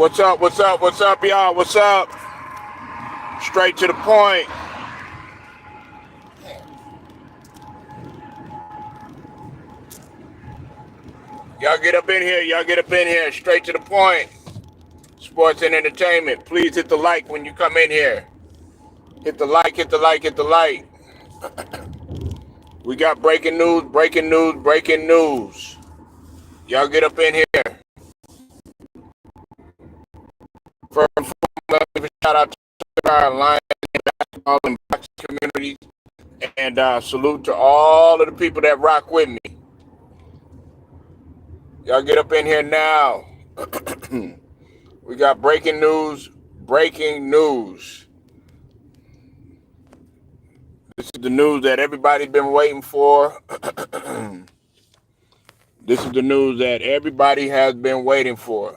What's up? What's up? What's up, y'all? What's up? Straight to the point. Y'all get up in here. Y'all get up in here. Straight to the point. Sports and entertainment. Please hit the like when you come in here. Hit the like, hit the like, hit the like. We got breaking news, breaking news, breaking news. Y'all get up in here. First and foremost, let me shout out to our Lions basketball and boxing communities. And salute to all of the people that rock with me. Y'all get up in here now. We got breaking news, breaking news. This is the news that everybody's been waiting for. This is the news that everybody has been waiting for.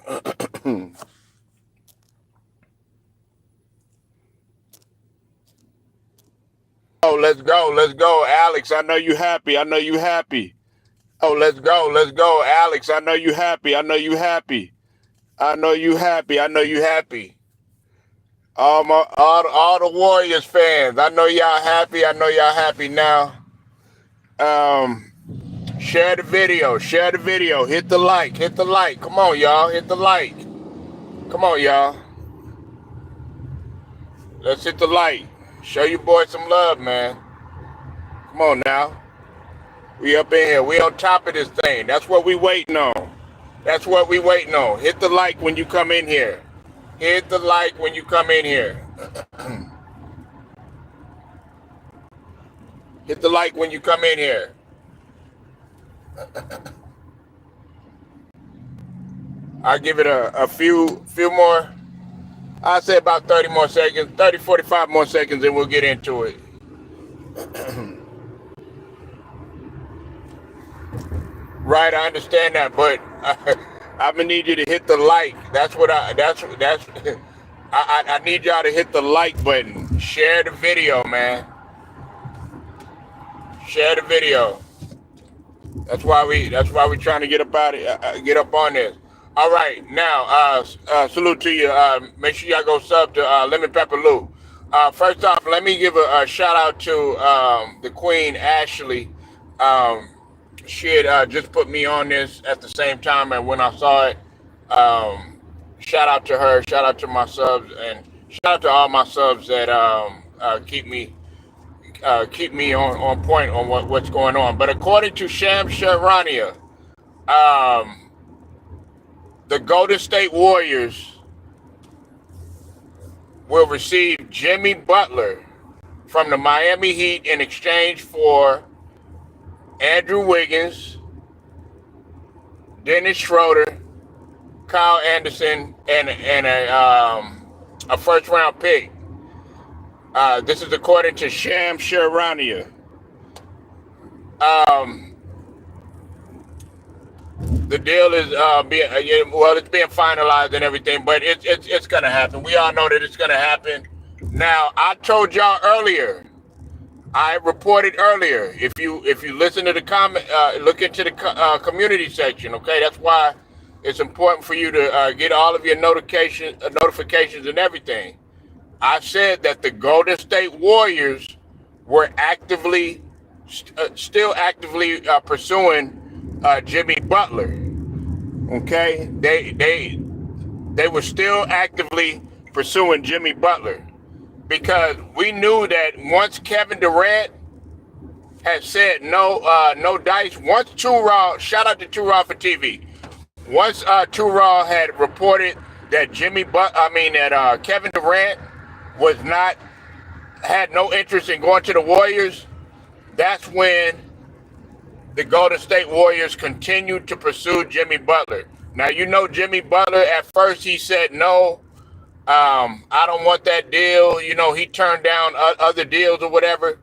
Oh, let's go, let's go. Alex, I know you happy. I know you happy. Oh, let's go, let's go. Alex, I know you happy. I know you happy. I know you happy. I know you happy. All the Warriors fans, I know y'all happy. I know y'all happy now. Share the video. Share the video. Hit the like. Hit the like. Come on, y'all. Hit the like. Come on, y'all. Let's hit the like. Show your boy some love, man. Come on now. We up in here. We on top of this thing. That's what we waiting on. That's what we waiting on. Hit the like when you come in here. Hit the like when you come in here. Hit the like when you come in here. I'll give it a few more. I'll say about 30 more seconds, 30, 45 more seconds, and we'll get into it. Right, I understand that, but I'm gonna need you to hit the like. I need y'all to hit the like button. Share the video, man. Share the video. That's why we trying to get up on this. All right, now salute to you. Make sure y'all go sub to Lemon Pepper Lou. First off, let me give a shout out to the Queen Ashley. She had just put me on this at the same time, and when I saw it, shout out to her, shout out to my subs, and shout out to all my subs that keep me on point on what's going on. But according to Sham Sharania, the Golden State Warriors will receive Jimmy Butler from the Miami Heat in exchange for Andrew Wiggins, Dennis Schroeder, Kyle Anderson, and a first round pick. This is according to Sham Sharania. The deal is it's being finalized and everything, but it's gonna happen. We all know that it's gonna happen. Now, I told y'all earlier. I reported earlier. If you listen to the comment, look into the community section. Okay, that's why it's important for you to get all of your notifications and everything. I said that the Golden State Warriors were still actively pursuing Jimmy Butler. Okay, they were still actively pursuing Jimmy Butler. Because we knew that once Kevin Durant had said no dice, once shout out to Too Raw for TV. Once Too Raw had reported that Kevin Durant had no interest in going to the Warriors, that's when the Golden State Warriors continued to pursue Jimmy Butler. Now, you know Jimmy Butler, at first he said no. I don't want that deal. You know, he turned down other deals or whatever.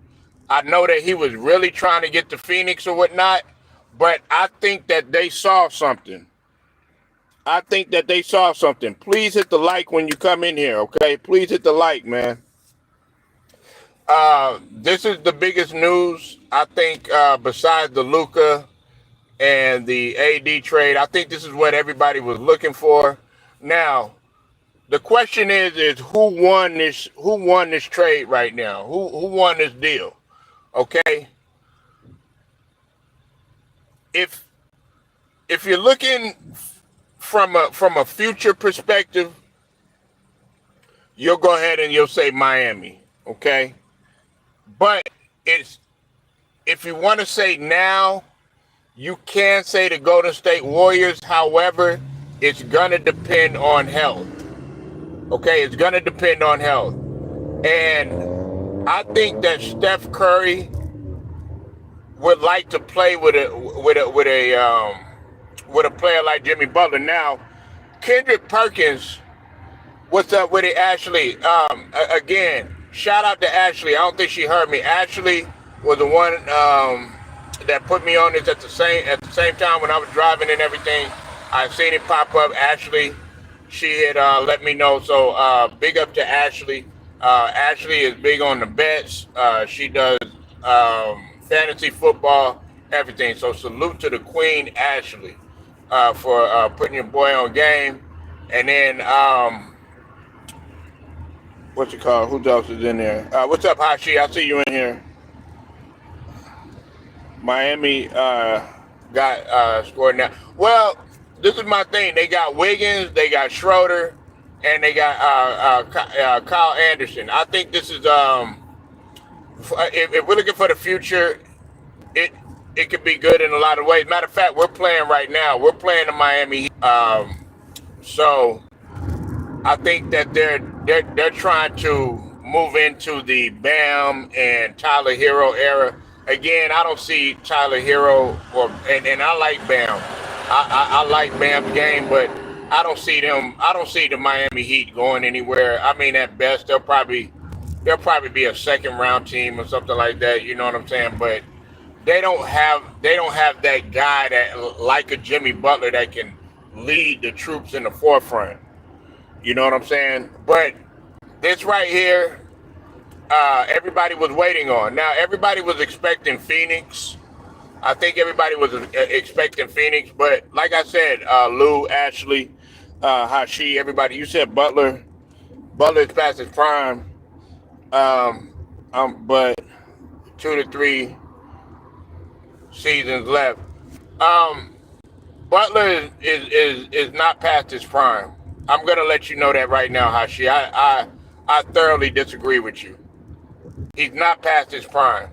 I know that he was really trying to get to Phoenix or whatnot, but I think that they saw something. Please hit the like when you come in here, okay? Please hit the like, man. This is the biggest news, I think, besides the Luka and the AD trade. I think this is what everybody was looking for. Now, The question is who won this? Who won this trade right now? Who won this deal? Okay, if you're looking from a future perspective, you'll go ahead and you'll say Miami. Okay, but it's if you want to say now, you can say the Golden State Warriors. However, it's gonna depend on health. Okay, it's gonna depend on health, and I think that Steph Curry would like to play with a player like Jimmy Butler. Now, Kendrick Perkins, what's up with it, Ashley? Again, shout out to Ashley. I don't think she heard me. Ashley was the one that put me on this at the same time when I was driving and everything. I seen it pop up. Ashley, she had let me know. So big up to Ashley. Ashley is big on the bets. She does fantasy football, everything. So salute to the Queen, Ashley, for putting your boy on game. And then what's it called? Who else is in there? What's up, Hashi? I see you in here. Miami got scored now. Well, this is my thing. They got Wiggins, they got Schroeder, and they got Kyle Anderson. I think this is if we're looking for the future, it could be good in a lot of ways. Matter of fact, we're playing right now. We're playing the Miami Heat. So I think that they're trying to move into the Bam and Tyler Hero era. Again, I don't see Tyler Hero and I like Bam. I like Bam's game, but I don't see the Miami Heat going anywhere. I mean, at best they'll probably be a second round team or something like that. You know what I'm saying? But they don't have that guy that like a Jimmy Butler that can lead the troops in the forefront. You know what I'm saying? But this right here, everybody was waiting on. Now everybody was expecting Phoenix. I think everybody was expecting Phoenix, but like I said, Lou, Ashley, Hashi, everybody, you said Butler. Butler is past his prime. But 2 to 3 seasons left. Butler is not past his prime. I'm gonna let you know that right now, Hashi. I thoroughly disagree with you. He's not past his prime.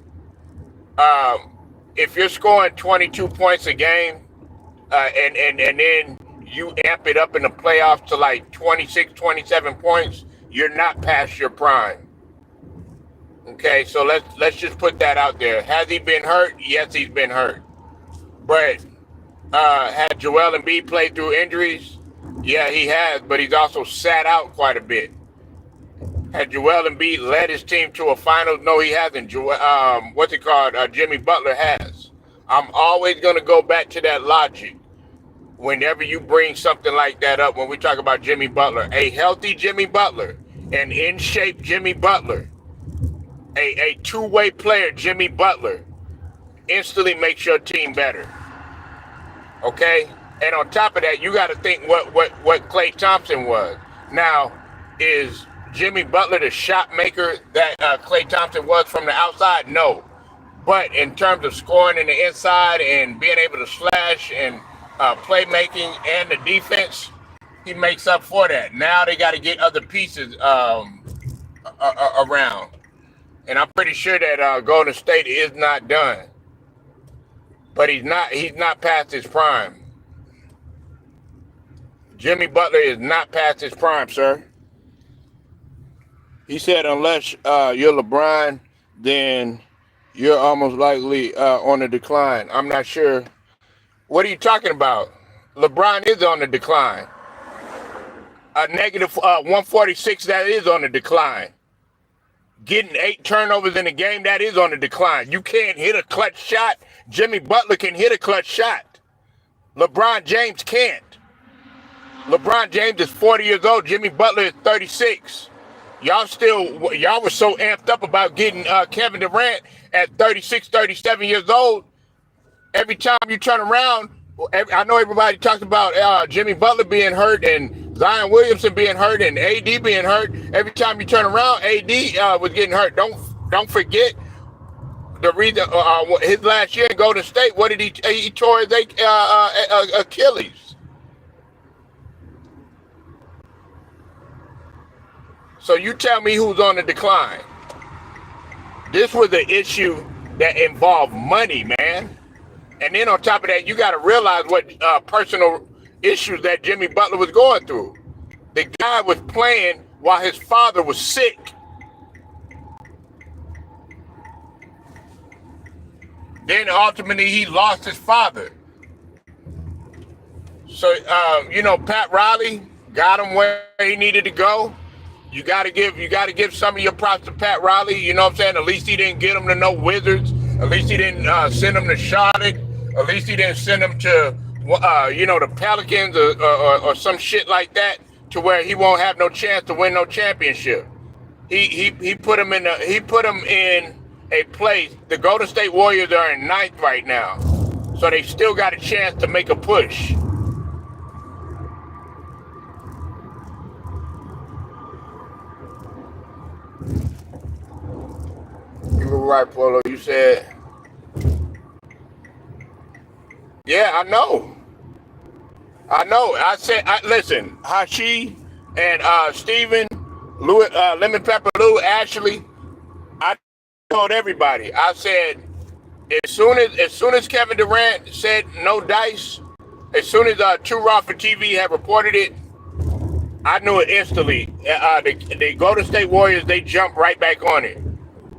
If you're scoring 22 points a game, and then you amp it up in the playoffs to like 26, 27 points, you're not past your prime. Okay, so let's just put that out there. Has he been hurt? Yes, he's been hurt. But had Joel Embiid played through injuries? Yeah, he has, but he's also sat out quite a bit. Had Joel Embiid led his team to a final? No, he hasn't. Jimmy Butler has. I'm always going to go back to that logic whenever you bring something like that up. When we talk about Jimmy Butler, a healthy Jimmy Butler, an in shape Jimmy Butler, a two-way player Jimmy Butler instantly makes your team better. Okay, and on top of that, you got to think what Klay Thompson was. Now, is Jimmy Butler the shot maker that Klay Thompson was from the outside? No. But in terms of scoring in the inside and being able to slash and playmaking and the defense, he makes up for that. Now they got to get other pieces around. And I'm pretty sure that Golden State is not done. But he's not past his prime. Jimmy Butler is not past his prime, sir. He said unless you're LeBron, then you're almost likely on the decline. I'm not sure. What are you talking about? LeBron is on the decline. A negative 146, that is on the decline. Getting 8 turnovers in a game, that is on the decline. You can't hit a clutch shot. Jimmy Butler can hit a clutch shot. LeBron James can't. LeBron James is 40 years old. Jimmy Butler is 36. Y'all were so amped up about getting Kevin Durant at 36, 37 years old. Every time you turn around, I know everybody talks about Jimmy Butler being hurt and Zion Williamson being hurt and AD being hurt. Every time you turn around, AD was getting hurt. Don't forget the reason his last year in Golden State. What did he tore his Achilles. So you tell me who's on the decline. This was an issue that involved money, man. And then on top of that, you got to realize what personal issues that Jimmy Butler was going through. The guy was playing while his father was sick. Then ultimately he lost his father. So, Pat Riley got him where he needed to go. You gotta give some of your props to Pat Riley. You know what I'm saying? At least he didn't get him to no Wizards. At least he didn't send him to Charlotte. At least he didn't send him to the Pelicans or some shit like that, to where he won't have no chance to win no championship. He put him in a place. The Golden State Warriors are in 9th right now, so they still got a chance to make a push. You were right, Polo. You said, yeah, I know. I said, listen, Hashi and Steven, Lemon Pepper Lou, Ashley, I told everybody. I said, as soon as Kevin Durant said no dice, as soon as Too Raw for TV had reported it, I knew it instantly. The Golden State Warriors, they jumped right back on it.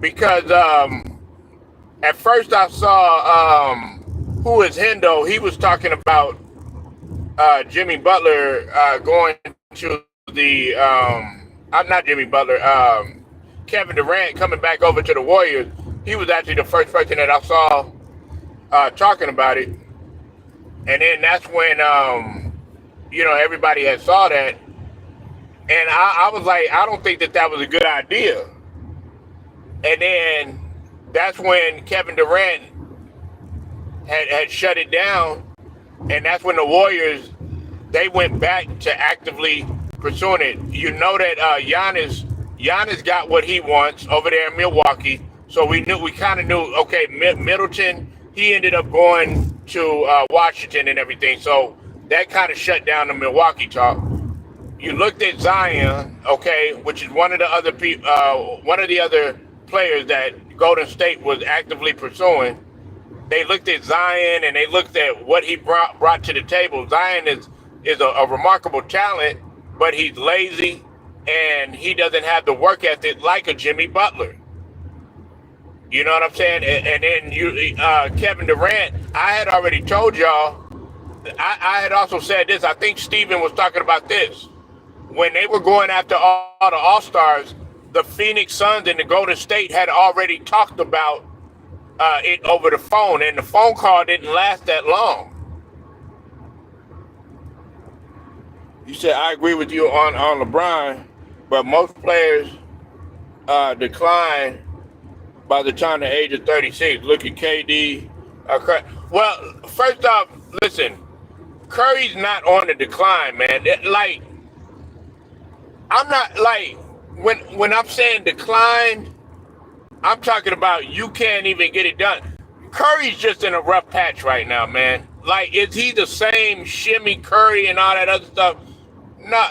Because at first I saw who is Hendo. He was talking about Jimmy Butler going to the not Jimmy Butler, Kevin Durant coming back over to the Warriors. He was actually the first person that I saw talking about it. And then that's when everybody had saw that, and I was like, I don't think that was a good idea. And then that's when Kevin Durant had shut it down, and that's when the Warriors, they went back to actively pursuing it. You know that Giannis got what he wants over there in Milwaukee, so we kind of knew, okay, Middleton, he ended up going to Washington and everything, so that kind of shut down the Milwaukee talk. You looked at Zion, okay, which is one of the other players that Golden State was actively pursuing. They looked at Zion and they looked at what he brought to the table. Zion is a remarkable talent, but he's lazy and he doesn't have the work ethic like a Jimmy Butler. You know what I'm saying? And then Kevin Durant, I had already told y'all, I had also said this, I think Steven was talking about this. When they were going after all the All-Stars, the Phoenix Suns and the Golden State had already talked about it over the phone, and the phone call didn't last that long. You said, I agree with you on LeBron, but most players decline by the time the age of 36. Look at KD. Well, first off, listen, Curry's not on the decline, man. I'm not when I'm saying decline, I'm talking about you can't even get it done. Curry's just in a rough patch right now, man. Is he the same shimmy Curry and all that other stuff?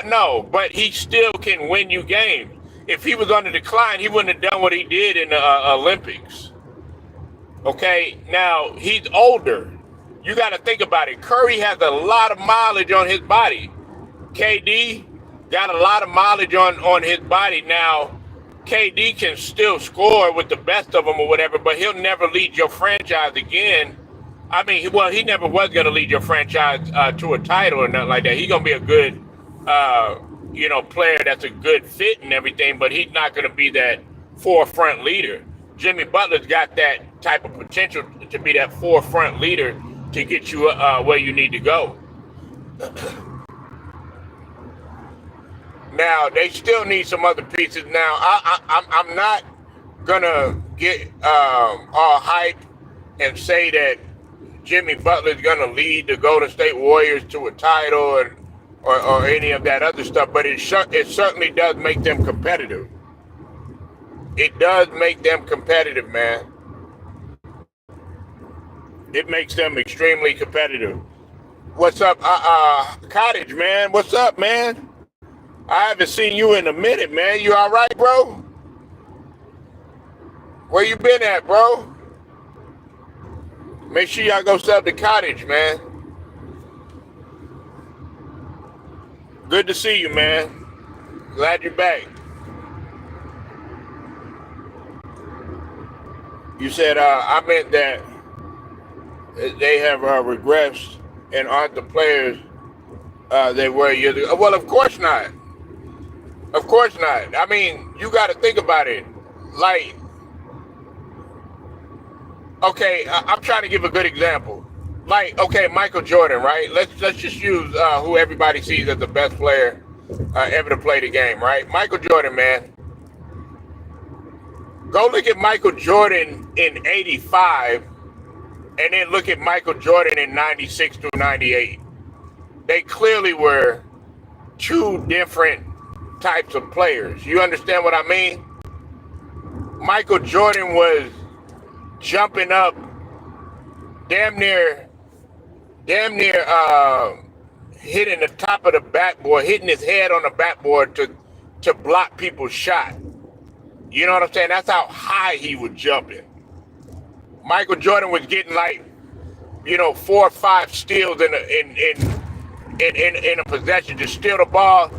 No, but he still can win you games. If he was on the decline, he wouldn't have done what he did in the Olympics. Okay, now he's older. You got to think about it. Curry has a lot of mileage on his body. KD got a lot of mileage on his body. Now, KD can still score with the best of them or whatever, but he'll never lead your franchise again. I mean, he never was going to lead your franchise to a title or nothing like that. He's going to be a good, player that's a good fit and everything, but he's not going to be that forefront leader. Jimmy Butler's got that type of potential to be that forefront leader to get you where you need to go. Now, they still need some other pieces. Now, I'm not going to get all hype and say that Jimmy Butler is going to lead the Golden State Warriors to a title or any of that other stuff, but it certainly does make them competitive. It does make them competitive, man. It makes them extremely competitive. What's up, Cottage, man? What's up, man? I haven't seen you in a minute, man. You all right, bro? Where you been at, bro? Make sure y'all go sub the Cottage, man. Good to see you, man. Glad you're back. You said I meant that they have regressed and aren't the players they were years ago. Well, of course not. Of course not. I mean, you got to think about it. Like, okay, I'm trying to give a good example. Like, okay, Michael Jordan, right? Let's just use who everybody sees as the best player ever to play the game, right? Michael Jordan, man. Go look at Michael Jordan in '85, and then look at Michael Jordan in '96 through '98. They clearly were two different types of players. You understand what I mean? Michael Jordan was jumping up damn near hitting the top of the backboard, hitting his head on the backboard to block people's shot. You know what I'm saying? That's how high he was jumping. Michael Jordan was getting like, 4 or 5 steals in a possession. Just steal the ball,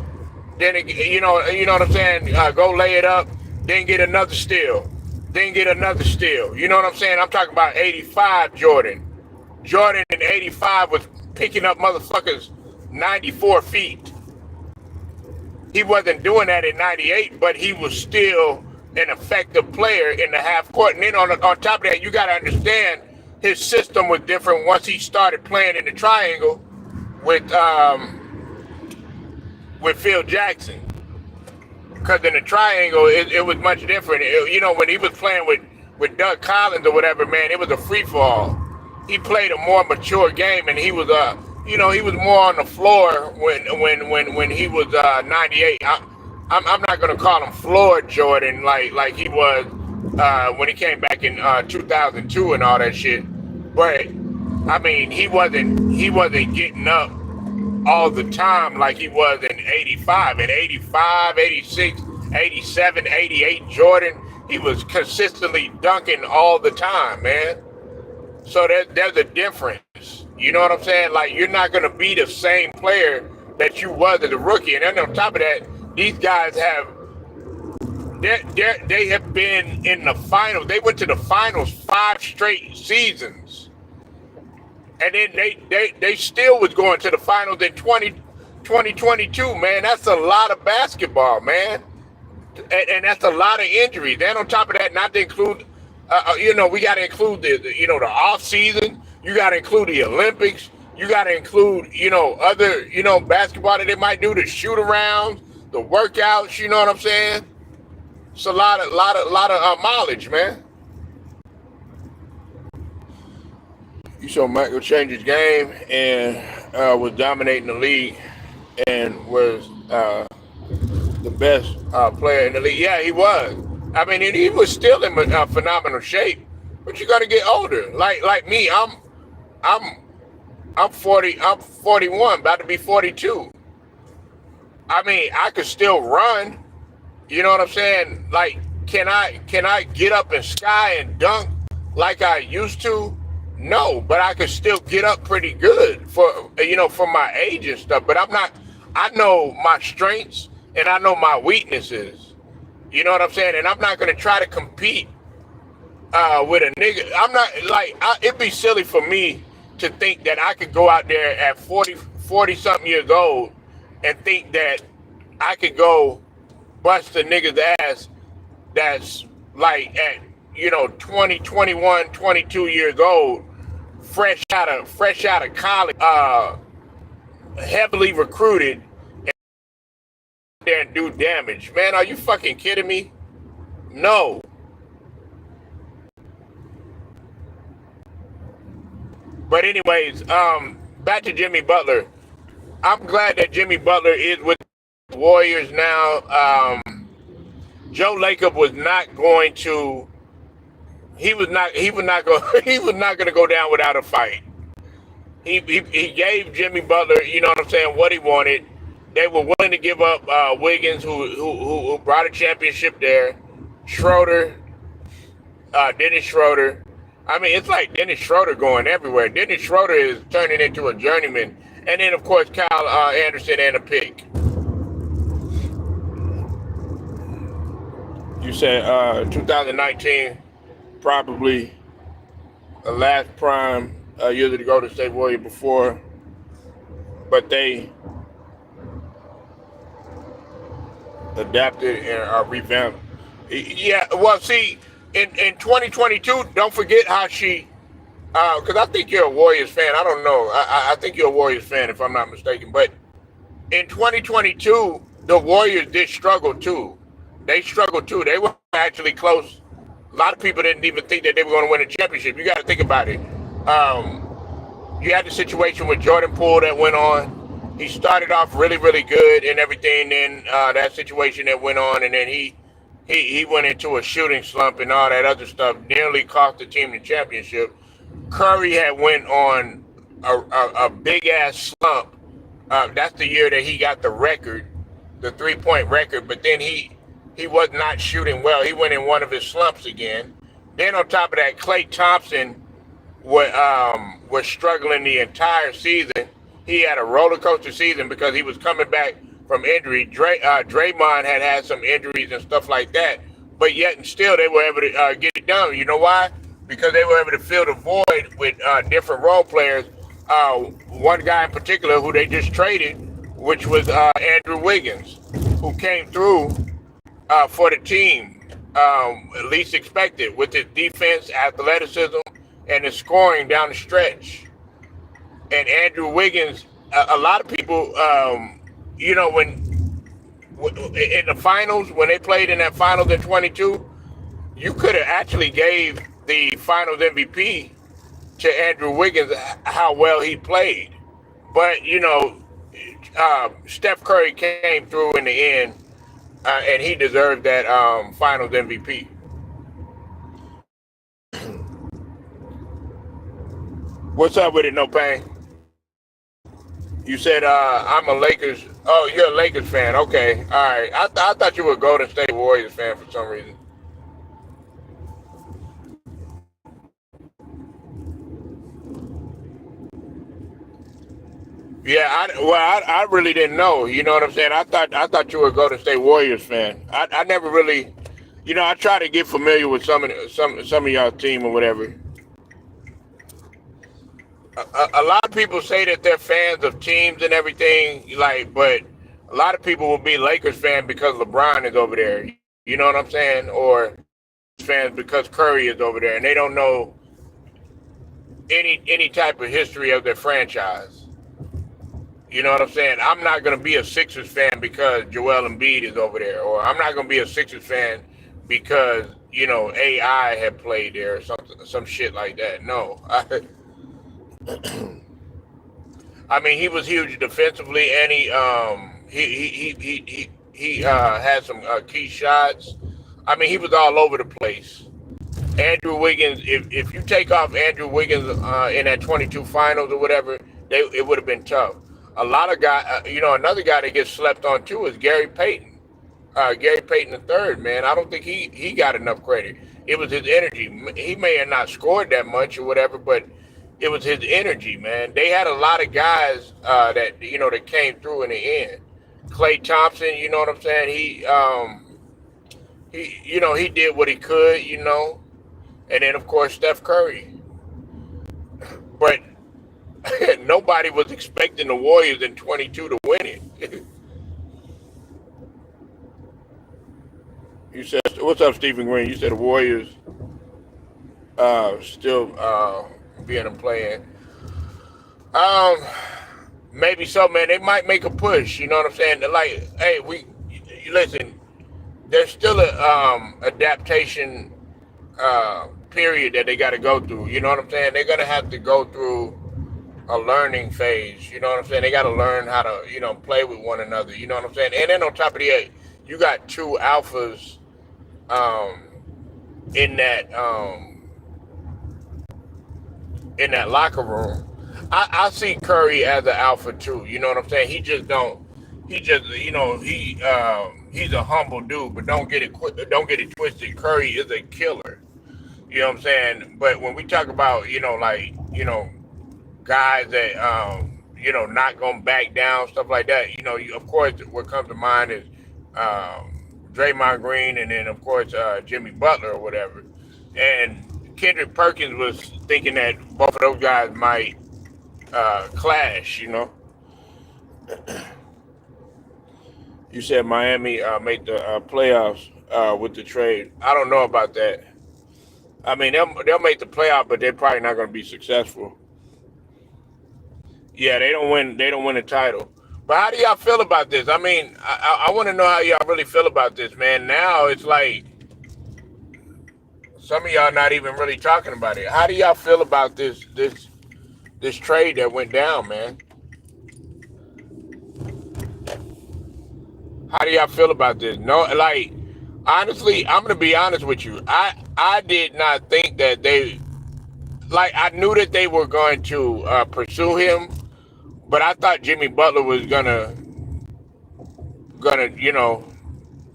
then you know what I'm saying? Go lay it up, then get another steal, then get another steal. You know what I'm saying? I'm talking about '85 Jordan. Jordan in '85 was picking up motherfuckers 94 feet. He wasn't doing that in '98, but he was still an effective player in the half court. And then on top of that, you got to understand his system was different once he started playing in the triangle with Phil Jackson. Because in the triangle, it was much different. When he was playing with Doug Collins or whatever, man, it was a free fall. He played a more mature game, and he was he was more on the floor when he was 98. I'm not gonna call him floor Jordan like he was when he came back in 2002 and all that shit. But I mean, he wasn't getting up all the time like he was in '85. In '85, '86, '87, '88, Jordan, he was consistently dunking all the time, man. So there's a difference. You know what I'm saying? Like, you're not gonna be the same player that you was as a rookie. And then on top of that, these guys they have been in the finals. They went to the finals 5 straight seasons. And then they still was going to the finals in 2022, man. That's a lot of basketball, man. And that's a lot of injuries. Then on top of that, not to include, we got to include the off season. You got to include the Olympics. You got to include, other, basketball that they might do, the shoot arounds, the workouts. You know what I'm saying? It's a lot of mileage, man. You saw Michael change his game and was dominating the league and was the best player in the league. Yeah, he was. I mean, and he was still in phenomenal shape. But you got to get older. Like me, I'm 40. I'm 41, about to be 42. I mean, I could still run. You know what I'm saying? Like, can I get up and sky and dunk like I used to? No, but I could still get up pretty good for my age and stuff. But I know my strengths and I know my weaknesses. You know what I'm saying? And I'm not going to try to compete with a nigga. I'm not it'd be silly for me to think that I could go out there at 40 something years old and think that I could go bust a nigga's ass that's like at 20, 21, 22 years old, fresh out of college, heavily recruited, and there and do damage. Man, are you fucking kidding me? No. But anyways, back to Jimmy Butler. I'm glad that Jimmy Butler is with the Warriors now. Joe Lacob was not going to. He was not. He was not going. He was not going to go down without a fight. He gave Jimmy Butler, you know what I'm saying, what he wanted. They were willing to give up Wiggins, who brought a championship there. Schroeder, Dennis Schroeder. I mean, it's like Dennis Schroeder going everywhere. Dennis Schroeder is turning into a journeyman. And then, of course, Kyle Anderson and a pick. You said 2019, probably the last prime year to go to State Warrior before, but they adapted and revamped. Yeah, well, see, in 2022, don't forget how she, because I think you're a Warriors fan. I don't know. I think you're a Warriors fan, if I'm not mistaken. But in 2022, the Warriors did struggle too. They struggled too. They were actually close. A lot of people didn't even think that they were going to win a championship. You got to think about it. You had the situation with Jordan Poole that went on. He started off really, really good and everything. Then that situation that went on, and then he went into a shooting slump and all that other stuff. Nearly cost the team the championship. Curry had went on a big ass slump. That's the year that he got the record, the 3-point record. But then he was not shooting well. He went in one of his slumps again. Then on top of that, Klay Thompson was struggling the entire season. He had a roller coaster season because he was coming back from injury. Draymond had some injuries and stuff like that, but yet and still they were able to get it done. You know why? Because they were able to fill the void with different role players. One guy in particular who they just traded, which was Andrew Wiggins, who came through for the team, least expected, with his defense, athleticism, and his scoring down the stretch. And Andrew Wiggins, a lot of people, you know, when in the finals, when they played in that finals in 22, you could have actually gave the finals MVP to Andrew Wiggins, how well he played. But, you know, Steph Curry came through in the end, and he deserved that finals MVP. What's up with it, No Pain? You said I'm a Lakers. Oh, you're a Lakers fan. Okay, all right. I thought you were a Golden State Warriors fan for some reason. Yeah, I really didn't know. You know what I'm saying? I thought you were a Golden State Warriors fan. I never really, you know, I try to get familiar with some of y'all team or whatever. A lot of people say that they're fans of teams and everything, like, but a lot of people will be Lakers fan because LeBron is over there. You know what I'm saying? Or fans because Curry is over there, and they don't know any type of history of their franchise. You know what I'm saying? I'm not gonna be a Sixers fan because Joel Embiid is over there, or I'm not gonna be a Sixers fan because you know AI had played there or some shit like that. No, I mean, he was huge defensively, and he had some key shots. I mean, he was all over the place. Andrew Wiggins, if you take off Andrew Wiggins in that 22 finals or whatever, it would have been tough. A lot of guys, you know, another guy that gets slept on too is Gary Payton. Gary Payton III, man. I don't think he got enough credit. It was his energy. He may have not scored that much or whatever, but it was his energy, man. They had a lot of guys that you know that came through in the end. Klay Thompson, you know what I'm saying? He you know he did what he could, you know, and then of course Steph Curry. But nobody was expecting the Warriors in 22 to win it. You said, "What's up, Stephen Green?" You said the Warriors still being and playing. Um, Maybe so, man. They might make a push. You know what I'm saying? They're like, hey, listen. There's still a adaptation period that they got to go through. You know what I'm saying? They're gonna have to go through a learning phase. You know what I'm saying? They got to learn how to, play with one another. You know what I'm saying? And then on top of that, you got two alphas um, in that in that locker room. I see Curry as an alpha too. You know what I'm saying? He just don't. He just, he's a humble dude, but don't get it twisted. Curry is a killer. You know what I'm saying? But when we talk about, guys that not gonna back down, stuff like that. Of course, what comes to mind is Draymond Green, and then of course Jimmy Butler or whatever. And Kendrick Perkins was thinking that both of those guys might clash. You said Miami make the playoffs with the trade. I don't know about that. I mean, they'll make the playoff, but they're probably not going to be successful. Yeah, they don't win. They don't win the title. But how do y'all feel about this? I mean, I want to know how y'all really feel about this, man. Now it's like some of y'all not even really talking about it. How do y'all feel about this trade that went down, man? How do y'all feel about this? No, like honestly, I'm gonna be honest with you. I did not think that they like. I knew that they were going to pursue him, but I thought Jimmy Butler was gonna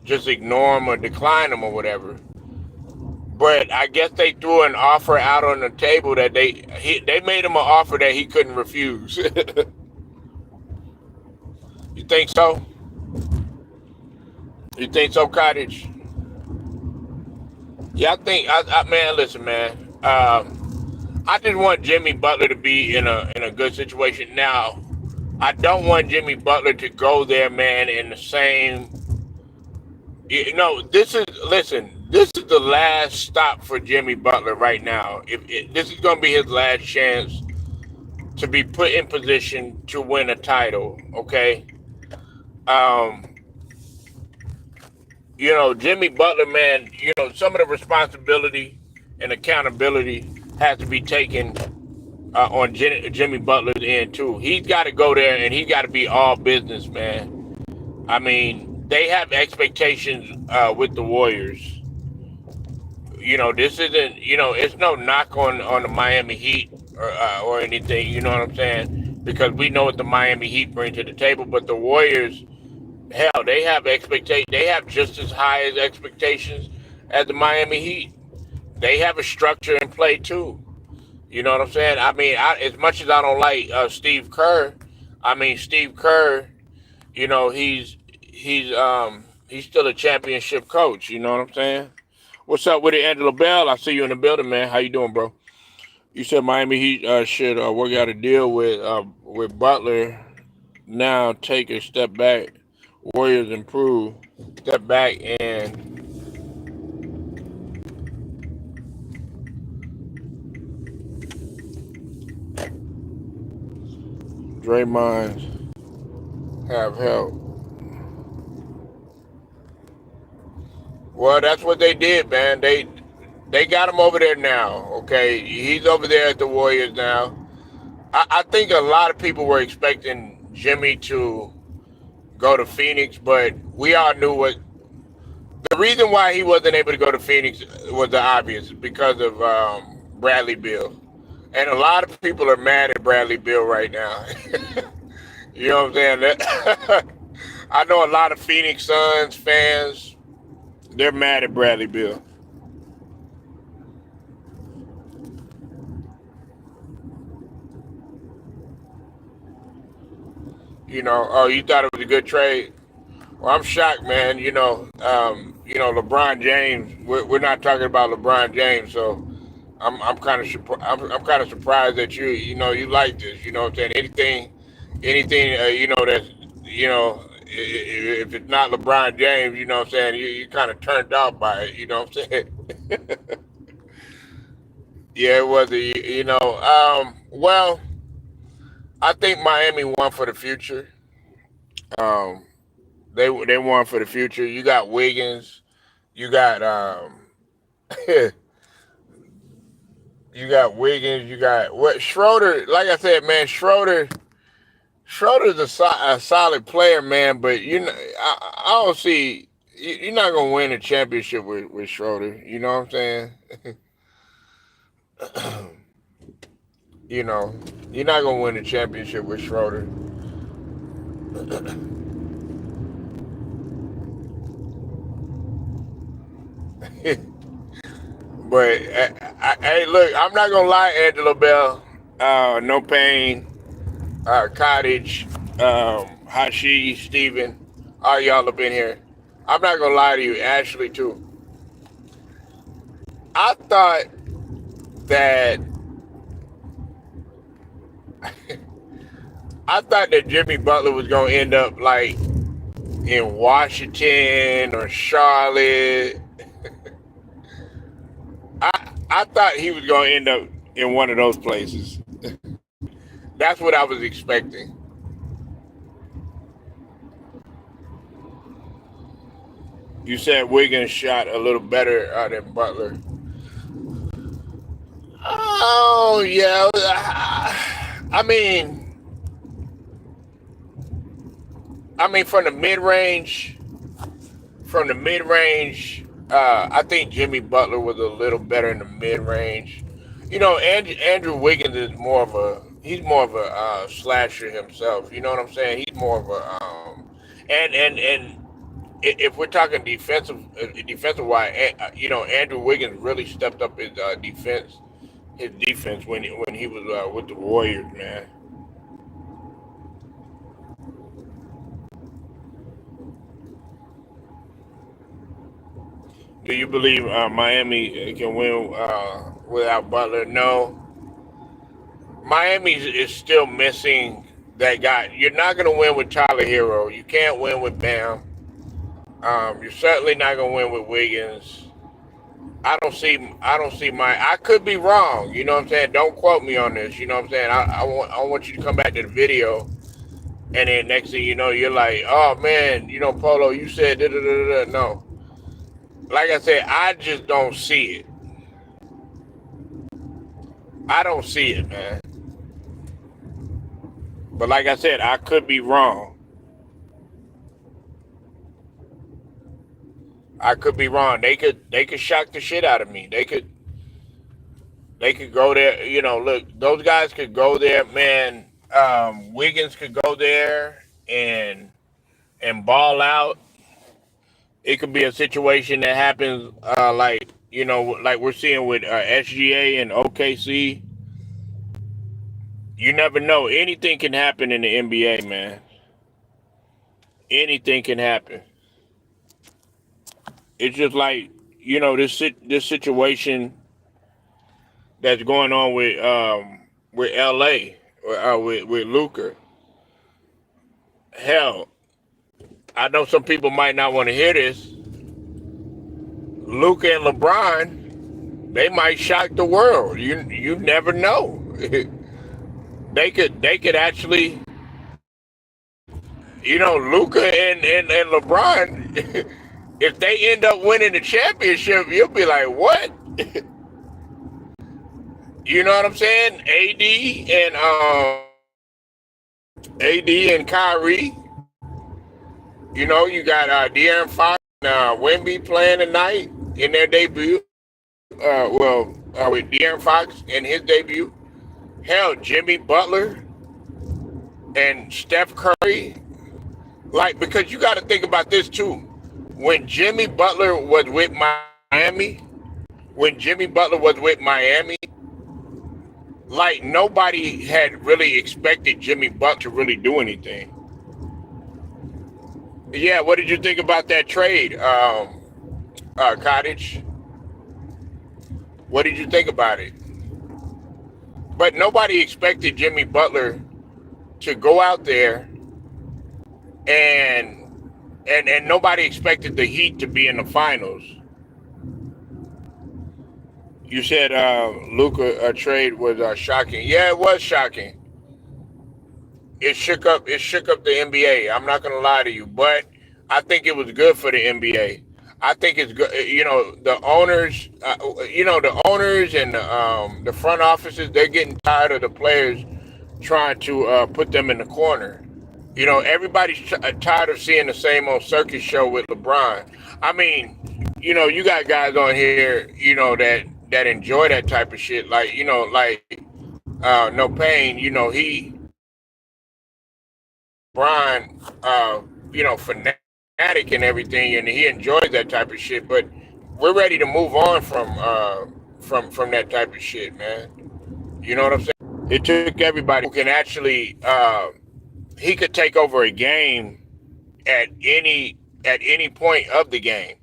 just ignore him or decline him or whatever. But I guess they threw an offer out on the table that they made him an offer that he couldn't refuse. You think so? You think so, Cottage? Yeah, I think. Man, listen, man. I just want Jimmy Butler to be in a good situation. Now, I don't want Jimmy Butler to go there, man, in the same. This is listen. This is the last stop for Jimmy Butler right now. If this is going to be his last chance to be put in position to win a title, okay? Um, Jimmy Butler, man. Some of the responsibility and accountability has to be taken on Jimmy Butler's end too. He's got to go there and he's got to be all business, man. I mean, they have expectations with the Warriors. This isn't. It's no knock on the Miami Heat or anything. You know what I'm saying? Because we know what the Miami Heat bring to the table, but the Warriors, hell, they have expectations. They have just as high as expectations as the Miami Heat. They have a structure in play too. You know what I'm saying? I mean, as much as I don't like Steve Kerr, I mean Steve Kerr. He's still a championship coach. You know what I'm saying? What's up with it, Angela Bell? I see you in the building, man. How you doing, bro? You said Miami Heat should work out a deal with Butler. Now take a step back. Warriors improve. Step back and Draymond have help. Well, that's what they did, man. They got him over there now. Okay, he's over there at the Warriors now. I think a lot of people were expecting Jimmy to go to Phoenix, but we all knew what the reason why he wasn't able to go to Phoenix was the obvious because of Bradley Beal, and a lot of people are mad at Bradley Beal right now. You know what I'm saying? I know a lot of Phoenix Suns fans. They're mad at Bradley Beal. Oh, you thought it was a good trade? Well, I'm shocked, man. LeBron James. We're not talking about LeBron James, so I'm kind of I'm kind of surprised that you like this. You know what I'm saying? Anything that's if it's not LeBron James, you know what I'm saying? You kind of turned off by it. You know what I'm saying? Yeah, it was well, I think Miami won for the future. Um, they won for the future. You got Wiggins. You got You got Wiggins. You got what Schroeder. Like I said, man, Schroeder's a solid player, man. But I don't see you're not gonna win a championship with Schroeder. You know what I'm saying? you know, you're not gonna win a championship with Schroeder. But hey, look, I'm not gonna lie, Angela Bell, No Pain, Cottage, Hashi, Steven, all y'all up in here. I'm not gonna lie to you, Ashley too. I thought that I thought that Jimmy Butler was gonna end up like in Washington or Charlotte. I thought he was gonna end up in one of those places. That's what I was expecting. You said Wiggins shot a little better than Butler. Oh yeah, I mean, from the mid range, I think Jimmy Butler was a little better in the mid range. Andrew Wiggins is he's more of a slasher himself. You know what I'm saying? He's more of a and if we're talking defensive wise, Andrew Wiggins really stepped up his defense when he was with the Warriors, man. Do you believe Miami can win without Butler? No. Miami is still missing that guy. You're not going to win with Tyler Hero. You can't win with Bam. You're certainly not going to win with Wiggins. I don't see my. I could be wrong. You know what I'm saying? Don't quote me on this. You know what I'm saying? I want you to come back to the video, and then next thing you know, you're like, oh man, Polo, you said da da da da. No, like I said, I just don't see it. I don't see it, man. But like I said, I could be wrong. I could be wrong. They could shock the shit out of me. They could go there. Look, those guys could go there, man. Wiggins could go there and ball out. It could be a situation that happens, like we're seeing with SGA and OKC. You never know. Anything can happen in the NBA, man. Anything can happen. It's just like this situation that's going on with LA with Luca. Hell, I know some people might not want to hear this. Luca and LeBron, they might shock the world. You never know. They could actually, Luca and LeBron. If they end up winning the championship, you'll be like, what? You know what I'm saying? AD and Kyrie. You got De'Aaron Fox and Wemby playing tonight in their debut. With De'Aaron Fox in his debut. Hell, Jimmy Butler and Steph Curry. Like, because you got to think about this too. When Jimmy Butler was with Miami, like nobody had really expected Jimmy Butler to really do anything. Yeah, what did you think about that trade, Cottage? What did you think about it? But nobody expected Jimmy Butler to go out there and nobody expected the Heat to be in the finals. You said Luka trade was shocking. Yeah, it was shocking. It shook up the NBA. I'm not gonna lie to you, but I think it was good for the NBA. I think it's good. The owners, the owners and the front offices, they're getting tired of the players trying to put them in the corner. Everybody's tired of seeing the same old circus show with LeBron. I mean, you got guys on here, that enjoy that type of shit. Like, no pain. Brian, fanatic and everything, and he enjoys that type of shit. But we're ready to move on from that type of shit, man. You know what I'm saying? It took everybody who can actually he could take over a game at any point of the game.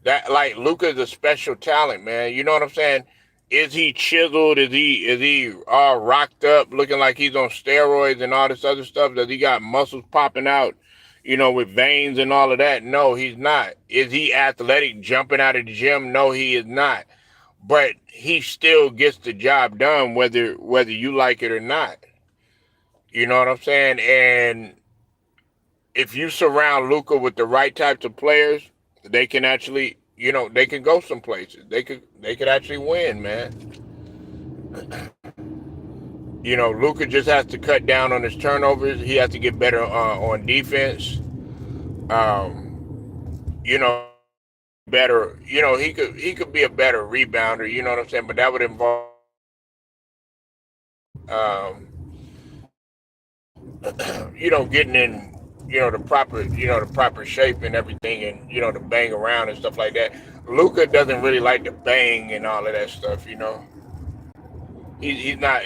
That, like, Luka's a special talent, man. You know what I'm saying? Is he chiseled? Is he all rocked up, looking like he's on steroids and all this other stuff? Does he got muscles popping out, with veins and all of that? No, he's not. Is he athletic, jumping out of the gym? No, he is not. But he still gets the job done, whether you like it or not. You know what I'm saying? And if you surround Luka with the right types of players, they can actually, they can go some places. They could actually win, man. Luka just has to cut down on his turnovers. He has to get better on defense. Better. He could be a better rebounder. You know what I'm saying? But that would involve um, getting in, the proper shape and everything, and to bang around and stuff like that. Luka doesn't really like to bang and all of that stuff. He's not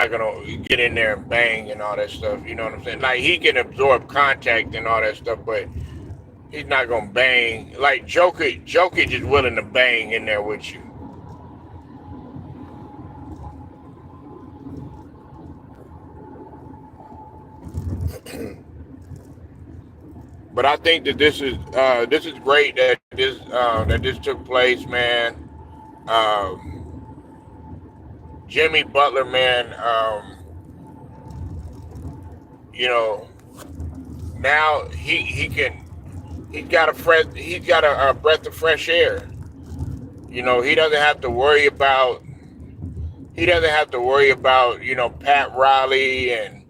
gonna get in there and bang and all that stuff. You know what I'm saying? Like, he can absorb contact and all that stuff, but he's not gonna bang like Jokic is willing to bang in there with you. But I think that this is great that this took place, man. Jimmy Butler, man. You know, now he's got a breath of fresh air. He doesn't have to worry about Pat Riley and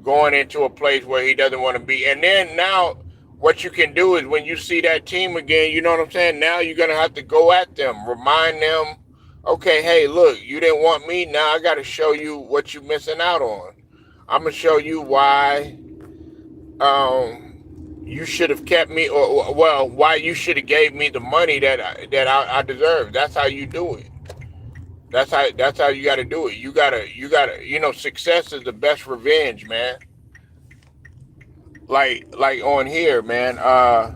going into a place where he doesn't want to be. And then now, what you can do is, when you see that team again, you know what I'm saying? Now you're gonna have to go at them, remind them, okay, hey, look, you didn't want me. Now I got to show you what you're missing out on. I'm gonna show you why you should have kept me, or well, why you should have gave me the money that I deserve. That's how you do it. That's how you got to do it. You gotta. Success is the best revenge, man. Like on here, man. I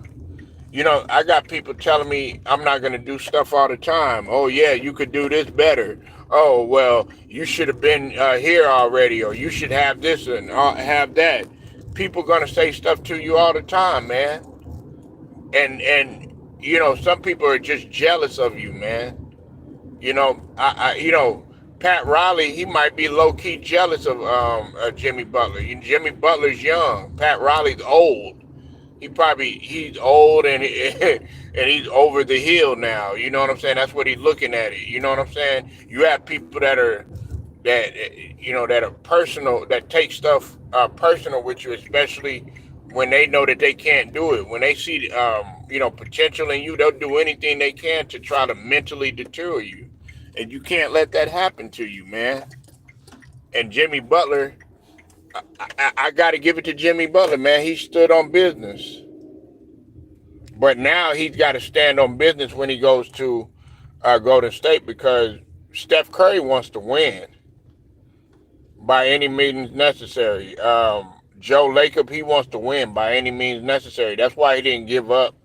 got people telling me I'm not gonna do stuff all the time. Oh yeah, you could do this better. Oh well, you should have been here already, or you should have this and have that. People gonna say stuff to you all the time, man. And some people are just jealous of you, man. Pat Riley, he might be low key jealous of Jimmy Butler. Jimmy Butler's young. Pat Riley's old. He's old, and and he's over the hill now. You know what I'm saying? That's what he's looking at it. You know what I'm saying? You have people that are personal, that take stuff personal with you, especially when they know that they can't do it. When they see potential in you, they'll do anything they can to try to mentally deter you, and you can't let that happen to you, man. And Jimmy Butler, I got to give it to Jimmy Butler, man. He stood on business, but now he's got to stand on business when he goes to Golden State, because Steph Curry wants to win by any means necessary. Joe Lacob, he wants to win by any means necessary. That's why he didn't give up,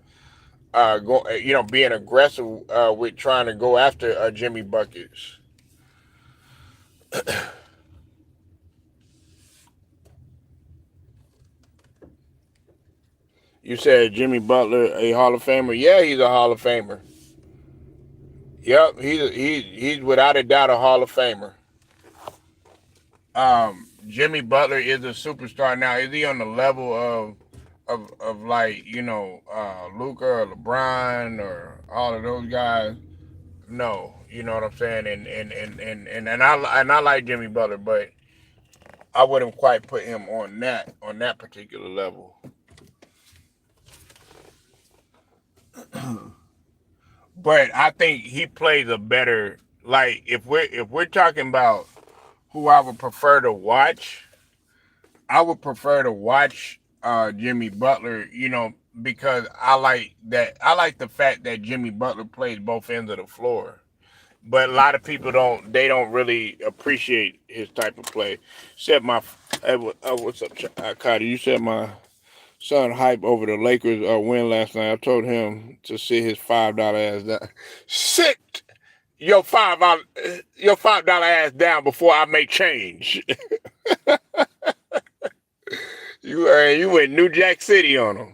being aggressive with trying to go after Jimmy buckets. You said Jimmy Butler a Hall of Famer? Yeah, he's a Hall of Famer. Yep, he's without a doubt a Hall of Famer. Jimmy Butler is a superstar now. Is he on the level of of like Luca or LeBron or all of those guys. No, you know what I'm saying, and I like Jimmy Butler, but I wouldn't quite put him on that particular level. But I think he plays a better, like if we're talking about who I would prefer to watch, I would prefer to watch Jimmy Butler, because I like the fact that Jimmy Butler plays both ends of the floor. But a lot of people don't really appreciate his type of play. Said my what's up, Carter? You said my son hype over the Lakers win last night. I told him to sit his $5 ass down. Sit your $5 ass down before I make change. You went New Jack City on him.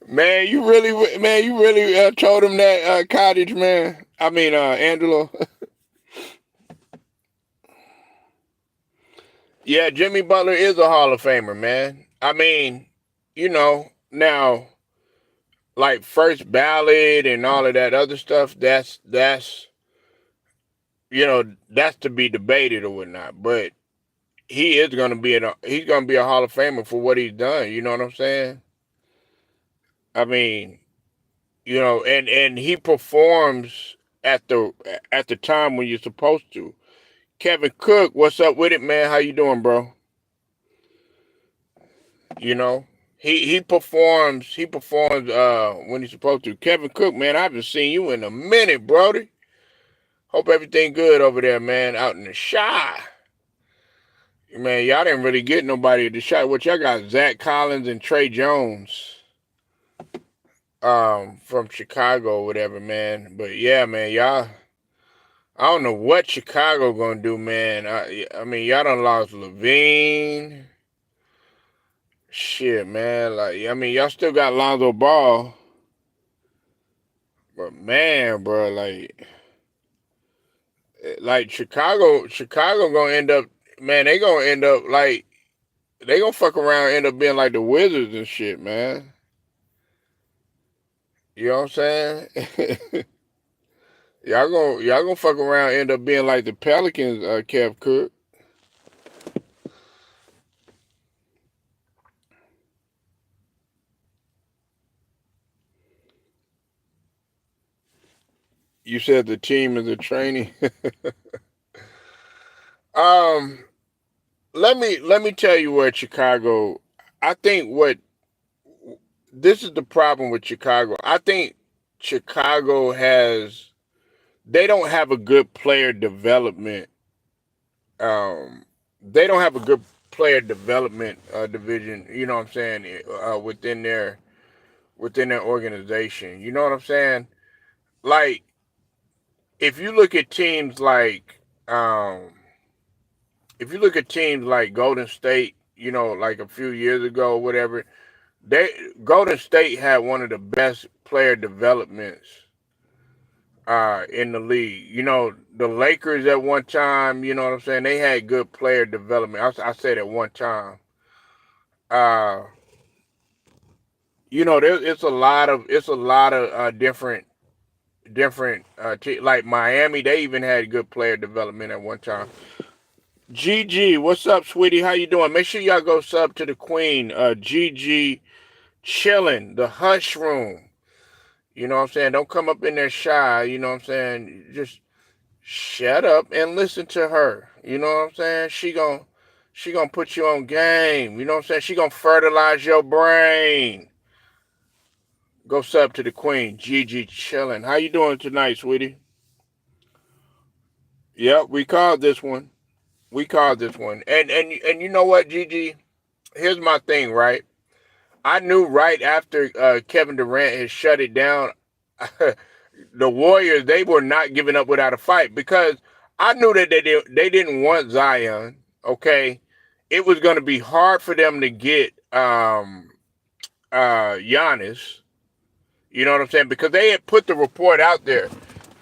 Man, you really told him that, Cottage, man. I mean, Angelo. Yeah, Jimmy Butler is a Hall of Famer, man. I mean, now like first ballot and all of that other stuff. That's to be debated or whatnot. But he's gonna be a Hall of Famer for what he's done. You know what I'm saying? I mean, and he performs at the time when you're supposed to. Kevin Cook, what's up with it, man? How you doing, bro? You know, he performs when he's supposed to. Kevin Cook, man, I haven't seen you in a minute, Brody. Hope everything good over there, man, out in the shy. Man, y'all didn't really get nobody at the shot. What y'all got? Zach Collins and Trey Jones, from Chicago or whatever, man. But yeah, man, y'all. I don't know what Chicago gonna do, man. I mean, y'all done lost Levine. Shit, man. Like, I mean, y'all still got Lonzo Ball, but man, bro, like Chicago gonna end up, man. They gonna end up like they gonna fuck around, and end up being like the Wizards and shit, man. You know what I'm saying? y'all gonna fuck around, and end up being like the Pelicans, Kev Cook. You said the team is a training. um, let me tell you what Chicago. I think what this is the problem with Chicago. I think Chicago has they don't have a good player development. Um, they don't have a good player development division. You know what I'm saying? Within their organization. You know what I'm saying? Like if you look at teams like um, if you look at teams like Golden State, like a few years ago, or whatever, they Golden State had one of the best player developments in the league. The Lakers at one time, you know what I'm saying, they had good player development. I said at one time. Uh, it's a lot of different like Miami. They even had good player development at one time. GG, what's up, sweetie? How you doing? Make sure y'all go sub to the Queen. GG chilling, the hush room. You know what I'm saying? Don't come up in there shy. You know what I'm saying? Just shut up and listen to her. You know what I'm saying? She gonna put you on game. You know what I'm saying? She gonna fertilize your brain. Go sub to the Queen. Gigi chilling. How you doing tonight, sweetie? Yep, we called this one. We called this one. And you know what, Gigi? Here's my thing, right? I knew right after Kevin Durant had shut it down, the Warriors, they were not giving up without a fight, because I knew that they didn't want Zion. Okay, it was going to be hard for them to get Giannis. You know what I'm saying? Because they had put the report out there.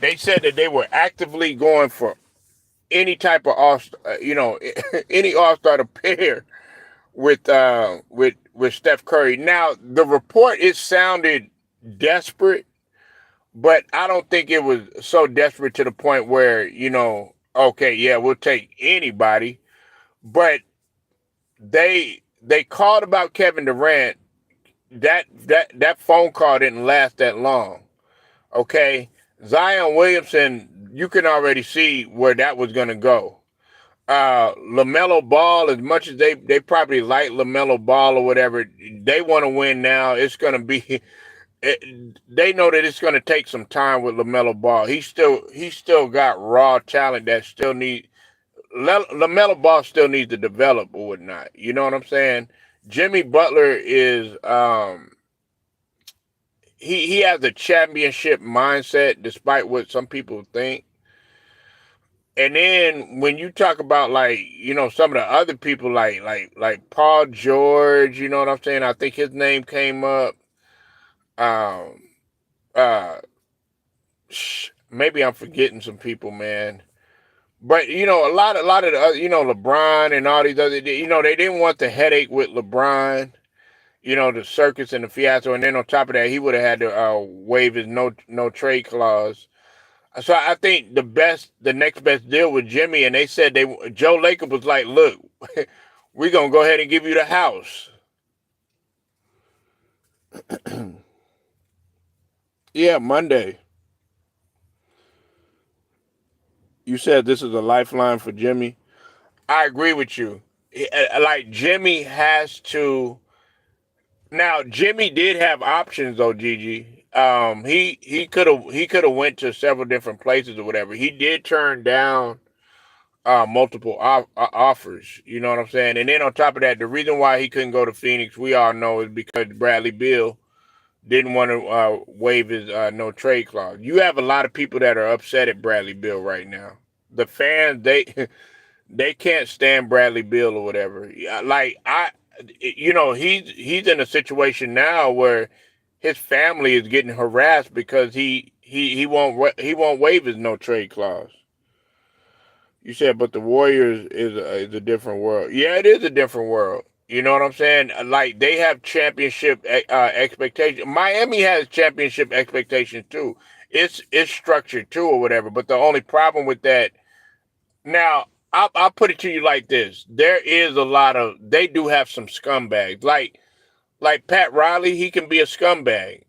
They said that they were actively going for any type of any all-star to pair with Steph Curry. Now the report, it sounded desperate, but I don't think it was so desperate to the point where, okay, yeah, we'll take anybody. But they called about Kevin Durant. That phone call didn't last that long. Okay, Zion Williamson, you can already see where that was going to go. LaMelo Ball, as much as they probably like LaMelo Ball or whatever, they want to win now. It's going to be. They know that it's going to take some time with LaMelo Ball. He still got raw talent that still need. LaMelo Ball still needs to develop or whatnot. You know what I'm saying? Jimmy Butler is he has a championship mindset, despite what some people think. And then when you talk about, like, some of the other people, like Paul George, you know what I'm saying? I think his name came up. Um, uh, Maybe I'm forgetting some people, man. But a lot of the other, LeBron and all these other, they didn't want the headache with LeBron. The circus and the fiasco, and then on top of that, he would have had to waive his no trade clause. So I think the next best deal with Jimmy, and they said Joe Lacob was like, look, we're gonna go ahead and give you the house. Yeah, Monday. You said this is a lifeline for Jimmy. I agree with you. Like, Jimmy has to. Now, Jimmy did have options though, Gigi. He could have went to several different places or whatever. He did turn down multiple offers. You know what I'm saying? And then on top of that, the reason why he couldn't go to Phoenix, we all know, is because Bradley Beal didn't want to waive his no trade clause. You have a lot of people that are upset at Bradley Beal right now. The fans, they can't stand Bradley Beal or whatever. Like, he's in a situation now where his family is getting harassed because he won't waive his no trade clause. You said, but the Warriors is a different world. Yeah, it is a different world. You know what I'm saying? Like, they have championship expectations. Miami has championship expectations too. It's structured too or whatever. But the only problem with that, now, I'll put it to you like this: there is a lot of, they do have some scumbags. Like Pat Riley, he can be a scumbag.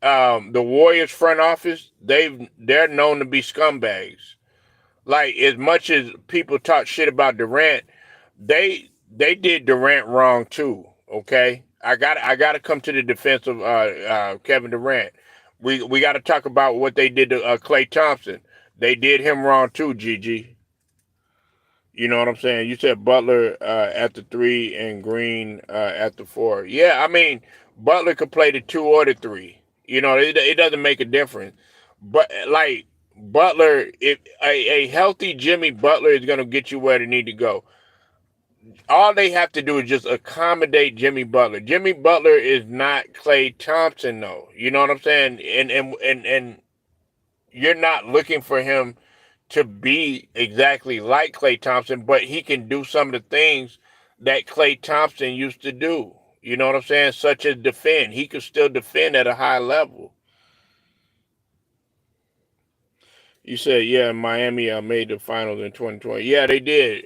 The Warriors front office, they're known to be scumbags. Like, as much as people talk shit about Durant, they did Durant wrong too. Okay, I got to come to the defense of Kevin Durant. We got to talk about what they did to Klay Thompson. They did him wrong too, Gigi. You know what I'm saying? You said Butler at the 3 and Green at the 4. Yeah, I mean, Butler could play the 2 or the 3. It doesn't make a difference. But, like, Butler, if a healthy Jimmy Butler is going to get you where they need to go. All they have to do is just accommodate Jimmy Butler. Jimmy Butler is not Klay Thompson, though. You know what I'm saying? And you're not looking for him to be exactly like Klay Thompson, but he can do some of the things that Klay Thompson used to do. You know what I'm saying? Such as defend. He could still defend at a high level. You said, yeah, Miami made the finals in 2020. Yeah, they did.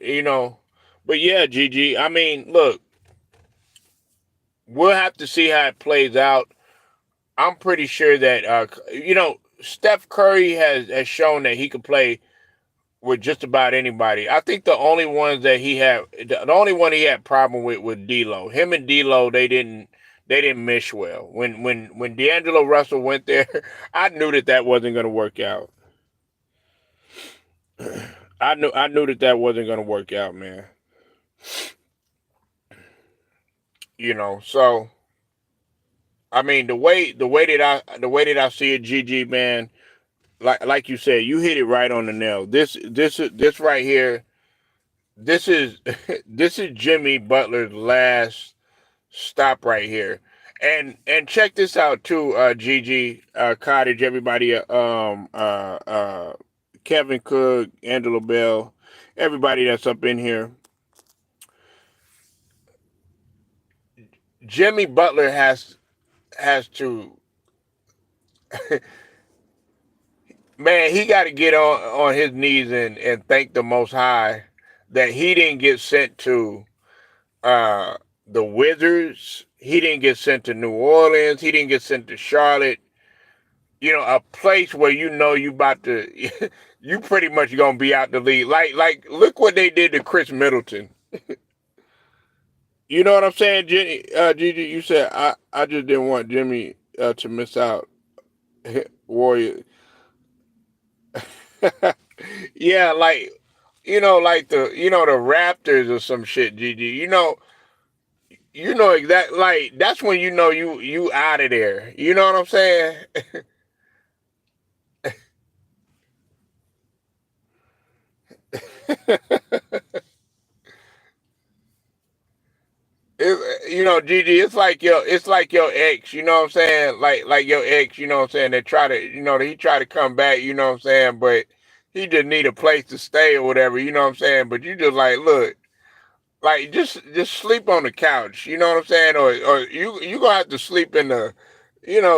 But yeah, Gigi. I mean, look, we'll have to see how it plays out. I'm pretty sure that Steph Curry has shown that he can play with just about anybody. I think the only one he had problem with was D'Lo. Him and D'Lo, they didn't mesh well. When D'Angelo Russell went there, I knew that wasn't going to work out. I knew that wasn't going to work out, man. So I mean, the way that I see it, GG, man, like you said, you hit it right on the nail. This right here, this is this is Jimmy Butler's last stop right here. And check this out too, GG, Cottage, everybody, Kevin Cook, Angelo Bell. everybody that's up in here. Jimmy Butler has to, man, he got to get on his knees and thank the Most High that he didn't get sent to uh, the Wizards. He didn't get sent to New Orleans. He didn't get sent to Charlotte. A place where you about to, you pretty much gonna be out the league. Look what they did to Chris Middleton. You know what I'm saying, Jenny? Gigi, you said I just didn't want Jimmy to miss out. Warrior. Yeah, like the Raptors or some shit, Gigi. Exactly, like that's when you out of there. You know what I'm saying? Gigi, it's like your ex. You know what I'm saying? Like your ex. You know what I'm saying? They try to, he try to come back. You know what I'm saying? But he just need a place to stay or whatever. You know what I'm saying? But you just like look. Like just sleep on the couch, you know what I'm saying, or you gonna have to sleep in the,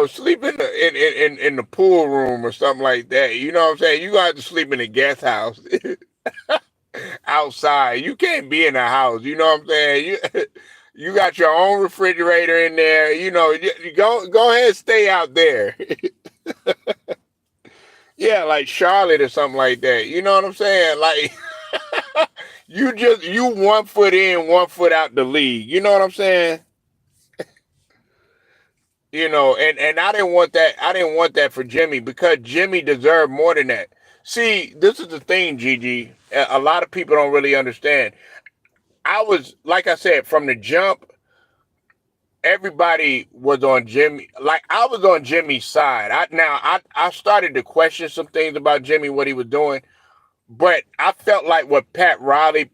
sleep in the pool room or something like that. You know what I'm saying? You gonna have to sleep in the guest house outside. You can't be in the house. You know what I'm saying? You got your own refrigerator in there. You go ahead and stay out there. Yeah, like Charlotte or something like that. You know what I'm saying? Like. You 1 foot in, 1 foot out the league. You know what I'm saying? And I didn't want that. I didn't want that for Jimmy because Jimmy deserved more than that. See, this is the thing, Gigi. A lot of people don't really understand. I was, like I said, from the jump, everybody was on Jimmy. Like I was on Jimmy's side. I started to question some things about Jimmy, what he was doing. But I felt like what Pat Riley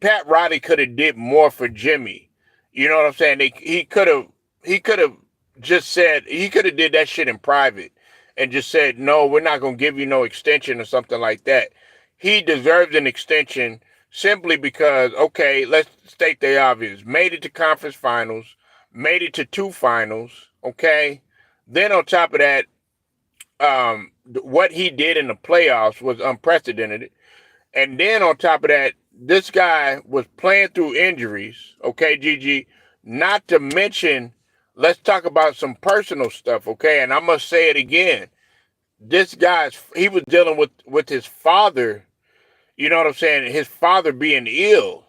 could have did more for Jimmy. You know what I'm saying? He could have just said, he could have did that shit in private and just said, no, we're not going to give you no extension or something like that. He deserves an extension simply because, okay, let's state the obvious. Made it to conference finals, made it to 2 finals, okay? Then on top of that, what he did in the playoffs was unprecedented. And then on top of that, this guy was playing through injuries. Okay, Gigi. Not to mention, let's talk about some personal stuff. Okay, and I must say it again. He was dealing with his father. You know what I'm saying? His father being ill.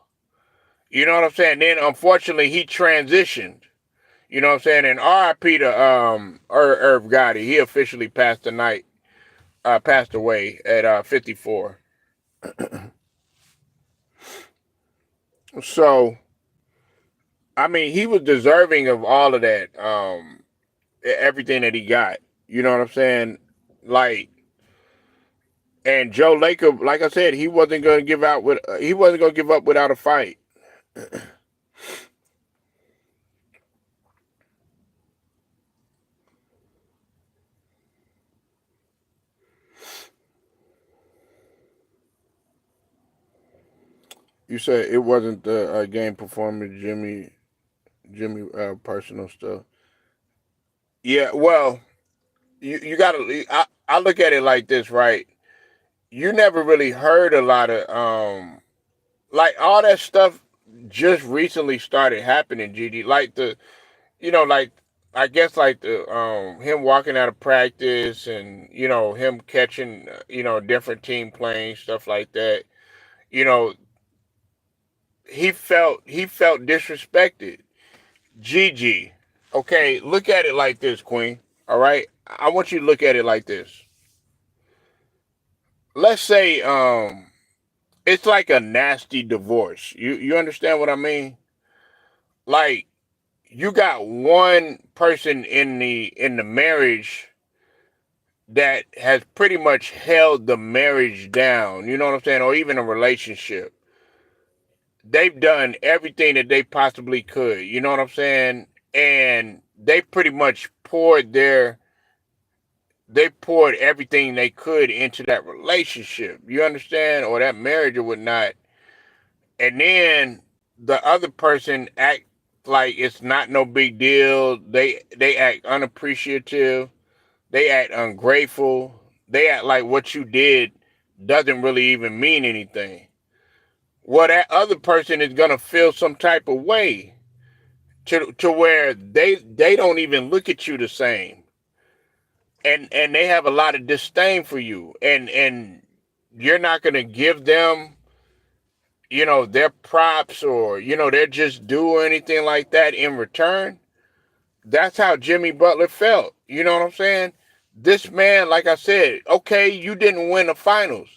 You know what I'm saying? Then unfortunately he transitioned. You know what I'm saying? And R.I.P. to Irv Gotti. He officially passed away at 54. So, I mean, he was deserving of all of that, everything that he got. You know what I'm saying? Like, and Joe Laker, like I said, he wasn't going to he wasn't going to give up without a fight. You said it wasn't the game performance, Jimmy personal stuff. Yeah, well, you got to. I look at it like this, right? You never really heard a lot of like all that stuff just recently started happening, GD. Like I guess like the him walking out of practice and him catching different team playing stuff like that. You know, he felt disrespected. Gigi, okay, look at it like this, Queen. All right, I want you to look at it like this. Let's say it's like a nasty divorce. You understand what I mean? Like you got one person in the marriage that has pretty much held the marriage down, you know what I'm saying, or even a relationship. They've done everything that they possibly could, you know what I'm saying? And they pretty much they poured everything they could into that relationship. You understand? Or that marriage or whatnot. and then the other person act like it's not no big deal. They act unappreciative. They act ungrateful. They act like what you did doesn't really even mean anything. Well, that other person is gonna feel some type of way to where they don't even look at you the same, and they have a lot of disdain for you, and you're not gonna give them their props, or they're just due or anything like that in return. That's how Jimmy Butler felt. You know what I'm saying? This man, like I said, okay, you didn't win the finals,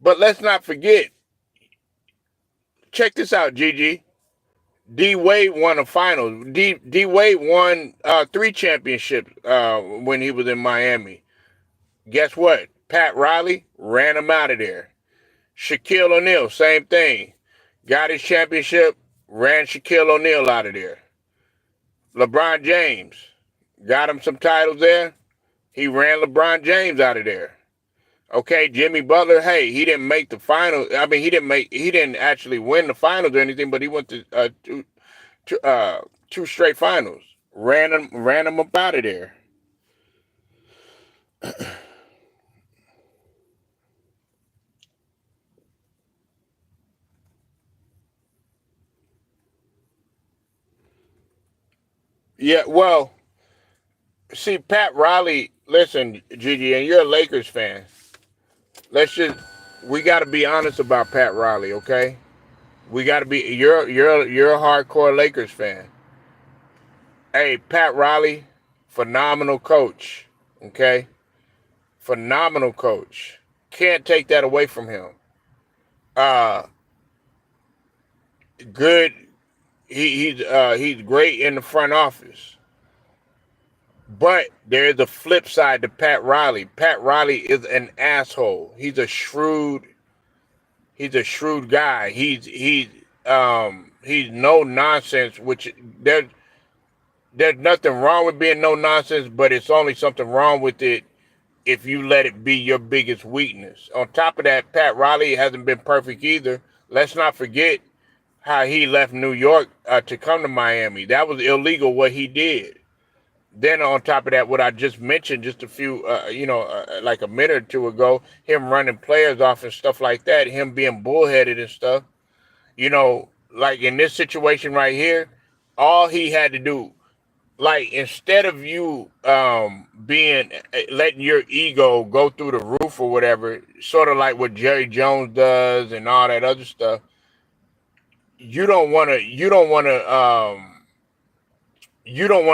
but let's not forget. Check this out, Gigi. D Wade won a finals. D Wade won 3 championships when he was in Miami. Guess what? Pat Riley ran him out of there. Shaquille O'Neal, same thing. Got his championship, ran Shaquille O'Neal out of there. LeBron James got him some titles there. He ran LeBron James out of there. Okay, Jimmy Butler. Hey, he didn't make the finals. I mean, he didn't actually win the finals or anything, but he went to two straight finals. Ran him up out of there. Yeah, well, see, Pat Riley. Listen, Gigi, and you're a Lakers fan. Let's just we got to be honest about Pat Riley, okay? We got to be. You're a hardcore Lakers fan. Hey, Pat Riley, phenomenal coach. Okay, phenomenal coach. Can't take that away from him. Uh, good. He's great in the front office. But there's a flip side to Pat Riley. Pat Riley is an asshole. He's a shrewd guy. He's no nonsense, which there's nothing wrong with being no nonsense, but it's only something wrong with it if you let it be your biggest weakness. On top of that, Pat Riley hasn't been perfect either. Let's not forget how he left New York to come to Miami. That was illegal what he did. Then on top of that, what I just mentioned just a few, like a minute or two ago, him running players off and stuff like that, him being bullheaded and stuff, like in this situation right here, all he had to do, like instead of you being letting your ego go through the roof or whatever, sort of like what Jerry Jones does and all that other stuff, you don't want to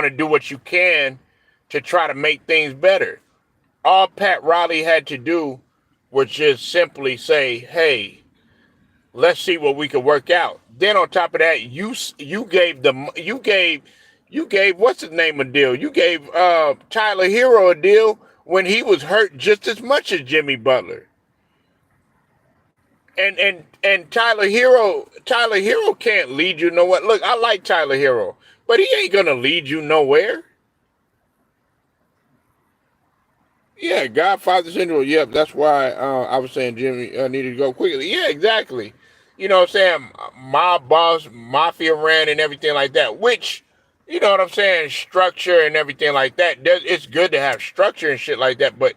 do what you can to try to make things better. All Pat Riley had to do was just simply say, "Hey, let's see what we can work out." Then on top of that, you gave what's his name a deal? You gave Tyler Hero a deal when he was hurt just as much as Jimmy Butler. And Tyler Hero can't lead you nowhere. Look, I like Tyler Hero, but he ain't gonna lead you nowhere. Yeah, Godfather syndrome. Yep, that's why I was saying Jimmy needed to go quickly. Yeah, exactly. You know what I'm saying? Mob boss, mafia ran and everything like that. Which, you know what I'm saying? Structure and everything like that. It's good to have structure and shit like that. But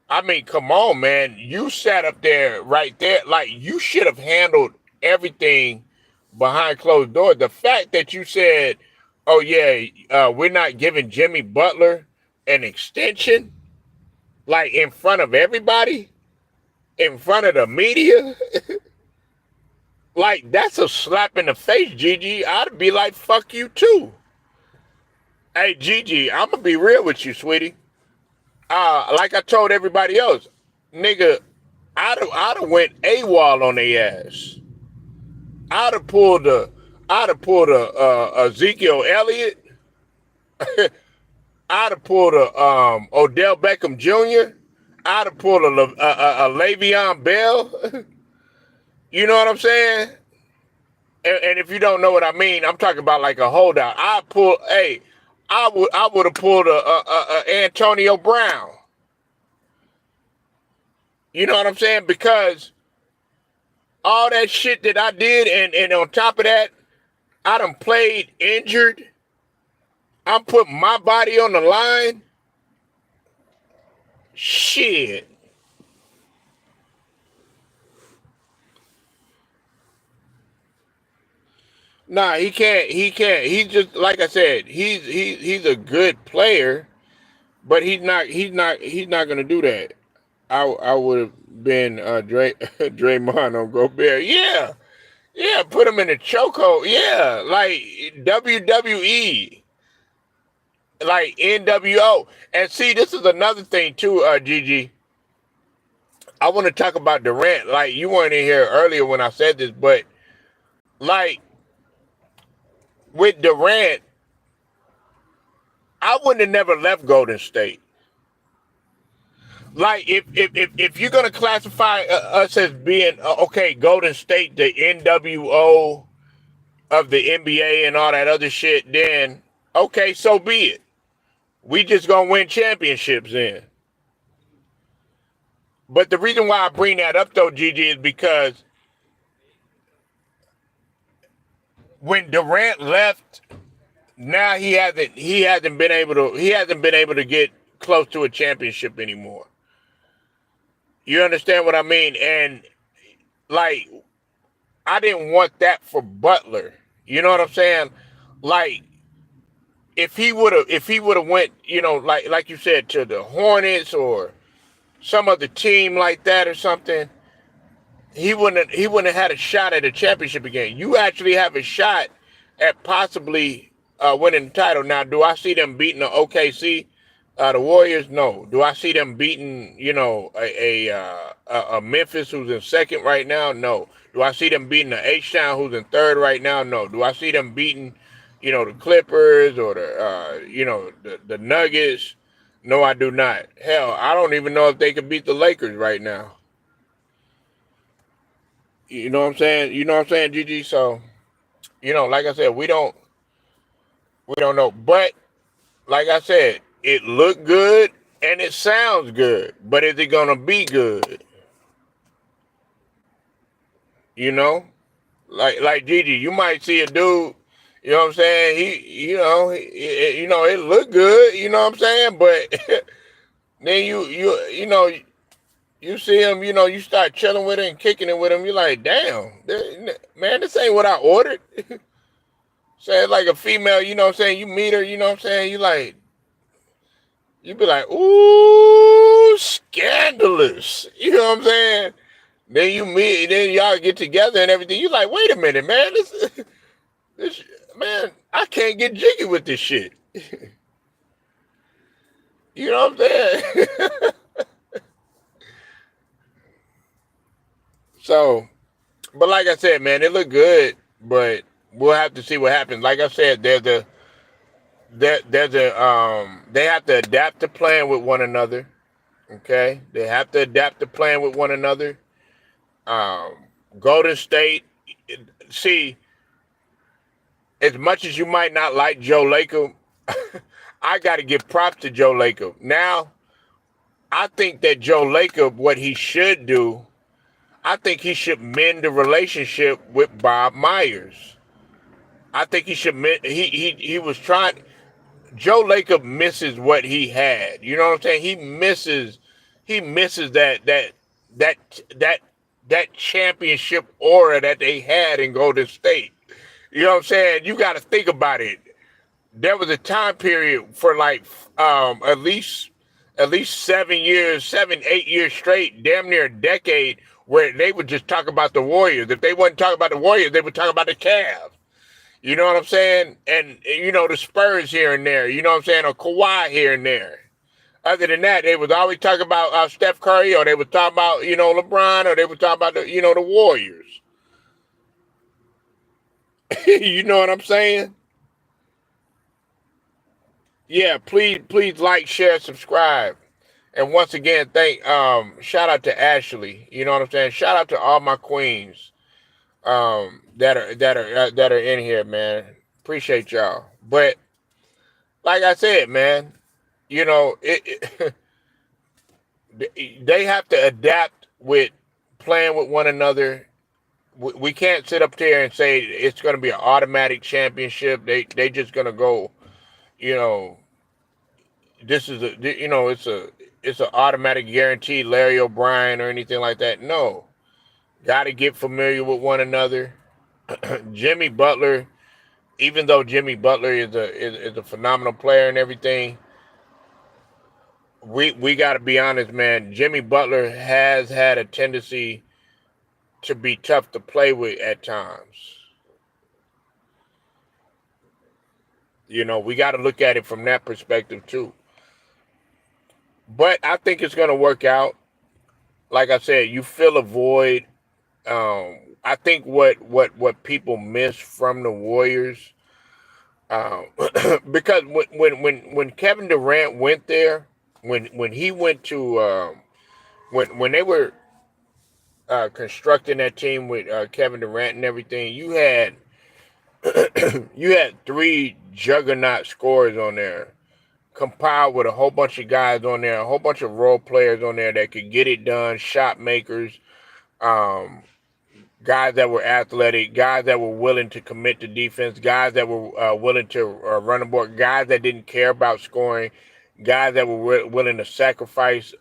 I mean, come on, man. You sat up there right there. Like, you should have handled everything behind closed doors. The fact that you said, oh, yeah, we're not giving Jimmy Butler an extension, like in front of everybody, in front of the media, like that's a slap in the face, Gigi. I'd be like, fuck you too. Hey, Gigi, I'm going to be real with you, sweetie. Like I told everybody else, nigga, I'd have went AWOL on their ass. I'd have pulled a Ezekiel Elliott. I'd have pulled a Odell Beckham Jr. I'd have pulled a Le'Veon Bell. You know what I'm saying? And if you don't know what I mean, I'm talking about like a holdout. I would have pulled a Antonio Brown. You know what I'm saying? Because all that shit that I did, and on top of that, I done played injured. I'm putting my body on the line. Shit. Nah, he can't. He can't. He's just like I said. He's a good player, but he's not gonna do that. I would have been Draymond on Gobert. Yeah, yeah. Put him in a chokehold. Yeah, like WWE, like NWO. And see, this is another thing too, Gigi. I want to talk about Durant. Like you weren't in here earlier when I said this, but like with Durant, I wouldn't have never left Golden State. Like if you're gonna classify us as being okay, Golden State, the NWO of the NBA and all that other shit, then okay, so be it. We just gonna win championships then. But the reason why I bring that up though, Gigi, is because when Durant left, now he hasn't been able to get close to a championship anymore. You understand what I mean? And like I didn't want that for Butler. You know what I'm saying? Like if he would have went, like you said, to the Hornets or some other team like that or something, he wouldn't have had a shot at a championship again. You actually have a shot at possibly winning the title. Now, do I see them beating the OKC, the Warriors? No. Do I see them beating, a Memphis who's in second right now? No. Do I see them beating the H-Town who's in third right now? No. Do I see them beating, the Clippers or the Nuggets? No, I do not. Hell, I don't even know if they could beat the Lakers right now. You know what I'm saying? You know what I'm saying, Gigi? So, like I said, we don't know. But like I said, it looked good and it sounds good. But is it gonna be good? You know? Like Gigi, you might see a dude, you know what I'm saying? It looked good, you know what I'm saying? But then you see him, you start chilling with him and kicking it with him. You're like, damn, man, this ain't what I ordered. Say like a female, you know what I'm saying? You meet her, you know what I'm saying? You be like, ooh, scandalous. You know what I'm saying? Then you meet, then y'all get together and everything. You like, wait a minute, man. This, man, I can't get jiggy with this shit. You know what I'm saying? So, but like I said, man, it looked good, but we'll have to see what happens. Like I said, they have to adapt to playing with one another. Okay, they have to adapt to playing with one another. Um, Golden State, see, as much as you might not like Joe Lacob, I got to give props to Joe Lacob. Now, I think that Joe Lacob, what he should do, I think he should mend the relationship with Bob Myers. I think he should mend. He was trying. Joe Lacob misses what he had. You know what I'm saying? He misses that that that championship aura that they had in Golden State. You know what I'm saying? You got to think about it. There was a time period for like at least 7 years, 8 years straight, damn near a decade, where they would just talk about the Warriors. If they wouldn't talk about the Warriors, they would talk about the Cavs. You know what I'm saying? And, the Spurs here and there, you know what I'm saying? Or Kawhi here and there. Other than that, they would always talk about Steph Curry, or they would talk about, LeBron, or they would talk about, the Warriors. You know what I'm saying? Yeah, please like, share, subscribe. And once again, shout out to Ashley. You know what I'm saying? Shout out to all my queens that are in here, man. Appreciate y'all. But like I said, man, they have to adapt with playing with one another. we can't sit up there and say it's going to be an automatic championship. They just going to go, you know, this is a it's an automatic guarantee Larry O'Brien or anything like that. No, got to get familiar with one another. Jimmy Butler, even though Jimmy Butler is a phenomenal player and everything, we got to be honest, man. Jimmy Butler has had a tendency to be tough to play with at times. We got to look at it from that perspective too. But I think it's going to work out. Like I said, you fill a void. I think what people miss from the Warriors, um, because when Kevin Durant went there, when he went to when they were constructing that team with Kevin Durant and everything, you had three juggernaut scorers on there, compiled with a whole bunch of guys on there, a whole bunch of role players on there that could get it done, shot makers, um, guys that were athletic, guys that were willing to commit to defense, guys that were willing to run the board, guys that didn't care about scoring, guys that were willing to sacrifice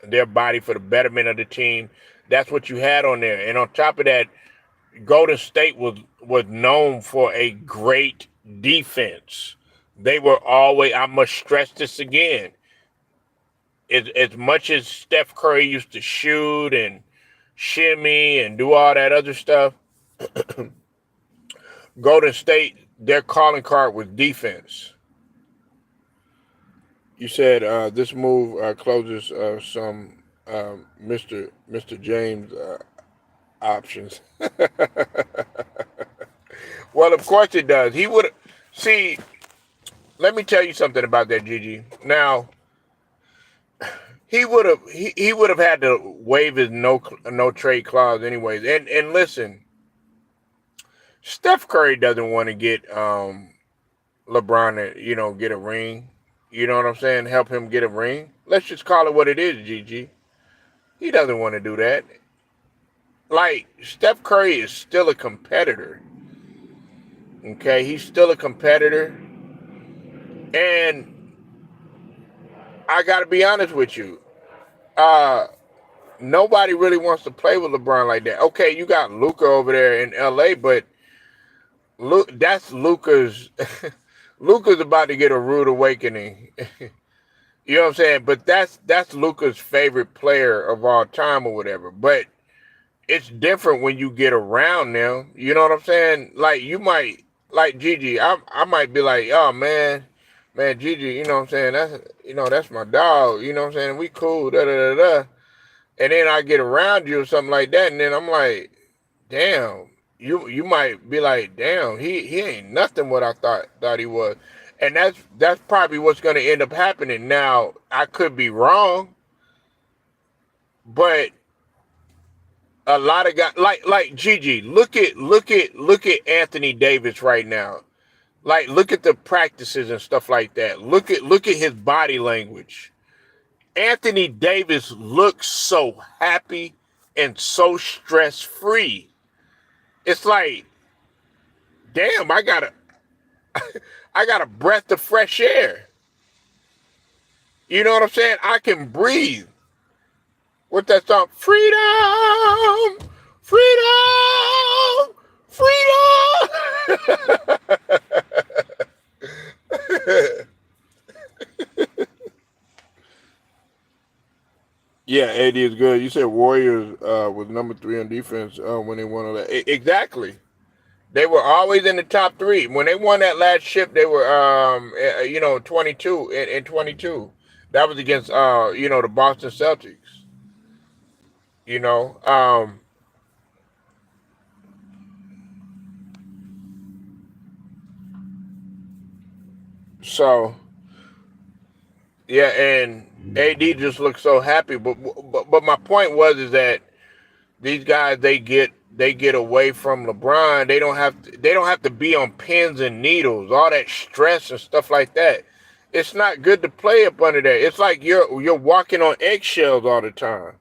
their body for the betterment of the team. That's what you had on there. And on top of that, Golden State was known for a great defense. They were always, I must stress this again, as much as Steph Curry used to shoot and shimmy and do all that other stuff, Golden State, their calling card was defense. You said this move closes some Mr. James options. Well, of course it does. He would see. Let me tell you something about that, Gigi. Now, he would have had to waive his no trade clause anyways. And listen, Steph Curry doesn't want to get LeBron to get a ring. You know what I'm saying? Help him get a ring. Let's just call it what it is, Gigi. He doesn't want to do that. Like, Steph Curry is still a competitor. Okay, he's still a competitor. And I got to be honest with you. Nobody really wants to play with LeBron like that. Okay, you got Luka over there in LA, but that's Luka's. Luka's about to get a rude awakening. You know what I'm saying? But that's Luka's favorite player of all time or whatever. But it's different when you get around them. You know what I'm saying? Like, you might, like Gigi, I might be like, oh man, Gigi, you know what I'm saying? That's my dog. You know what I'm saying? We cool, da da da da. And then I get around you or something like that, and then I'm like, damn. You might be like, damn, he ain't nothing what I thought he was. And that's probably what's gonna end up happening. Now, I could be wrong, but a lot of guys like Gigi, look at Anthony Davis right now. Like, look at the practices and stuff like that. Look at his body language. Anthony Davis looks so happy and so stress-free. It's like, damn, I got a breath of fresh air. You know what I'm saying? I can breathe. What's that song? Freedom! Freedom! Freedom! Yeah, AD is good. You said Warriors was number 3 on defense when they won all that. Exactly. They were always in the top 3. When they won that last chip, they were 22 in 22. That was against the Boston Celtics. You know, so yeah, and AD just looks so happy. But my point was is that these guys they get away from LeBron. They don't have to be on pins and needles, all that stress and stuff like that. It's not good to play up under that. It's like you're walking on eggshells all the time.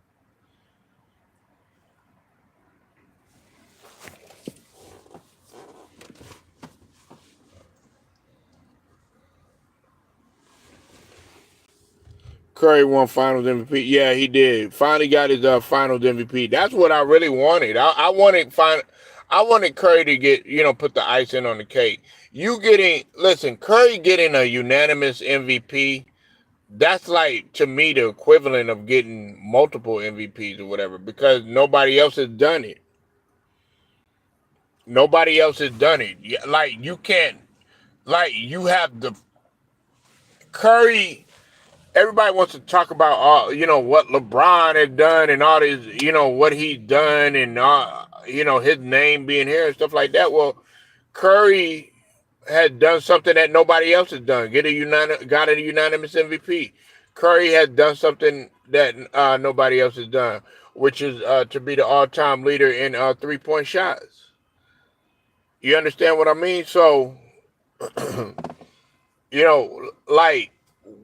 Curry won Finals MVP. Yeah, he did. Finally got his Finals MVP. That's what I really wanted. I wanted Curry to get, put the icing on the cake. Listen, Curry getting a unanimous MVP. That's like, to me, the equivalent of getting multiple MVPs or whatever, because nobody else has done it. Nobody else has done it. Like, you can't, like, you have the Curry. Everybody wants to talk about all, what LeBron had done and all this, what he's done and his name being here and stuff like that. Well, Curry had done something that nobody else has done. Got a unanimous MVP. Curry has done something that nobody else has done, which is to be the all-time leader in 3-point shots. You understand what I mean? So, like,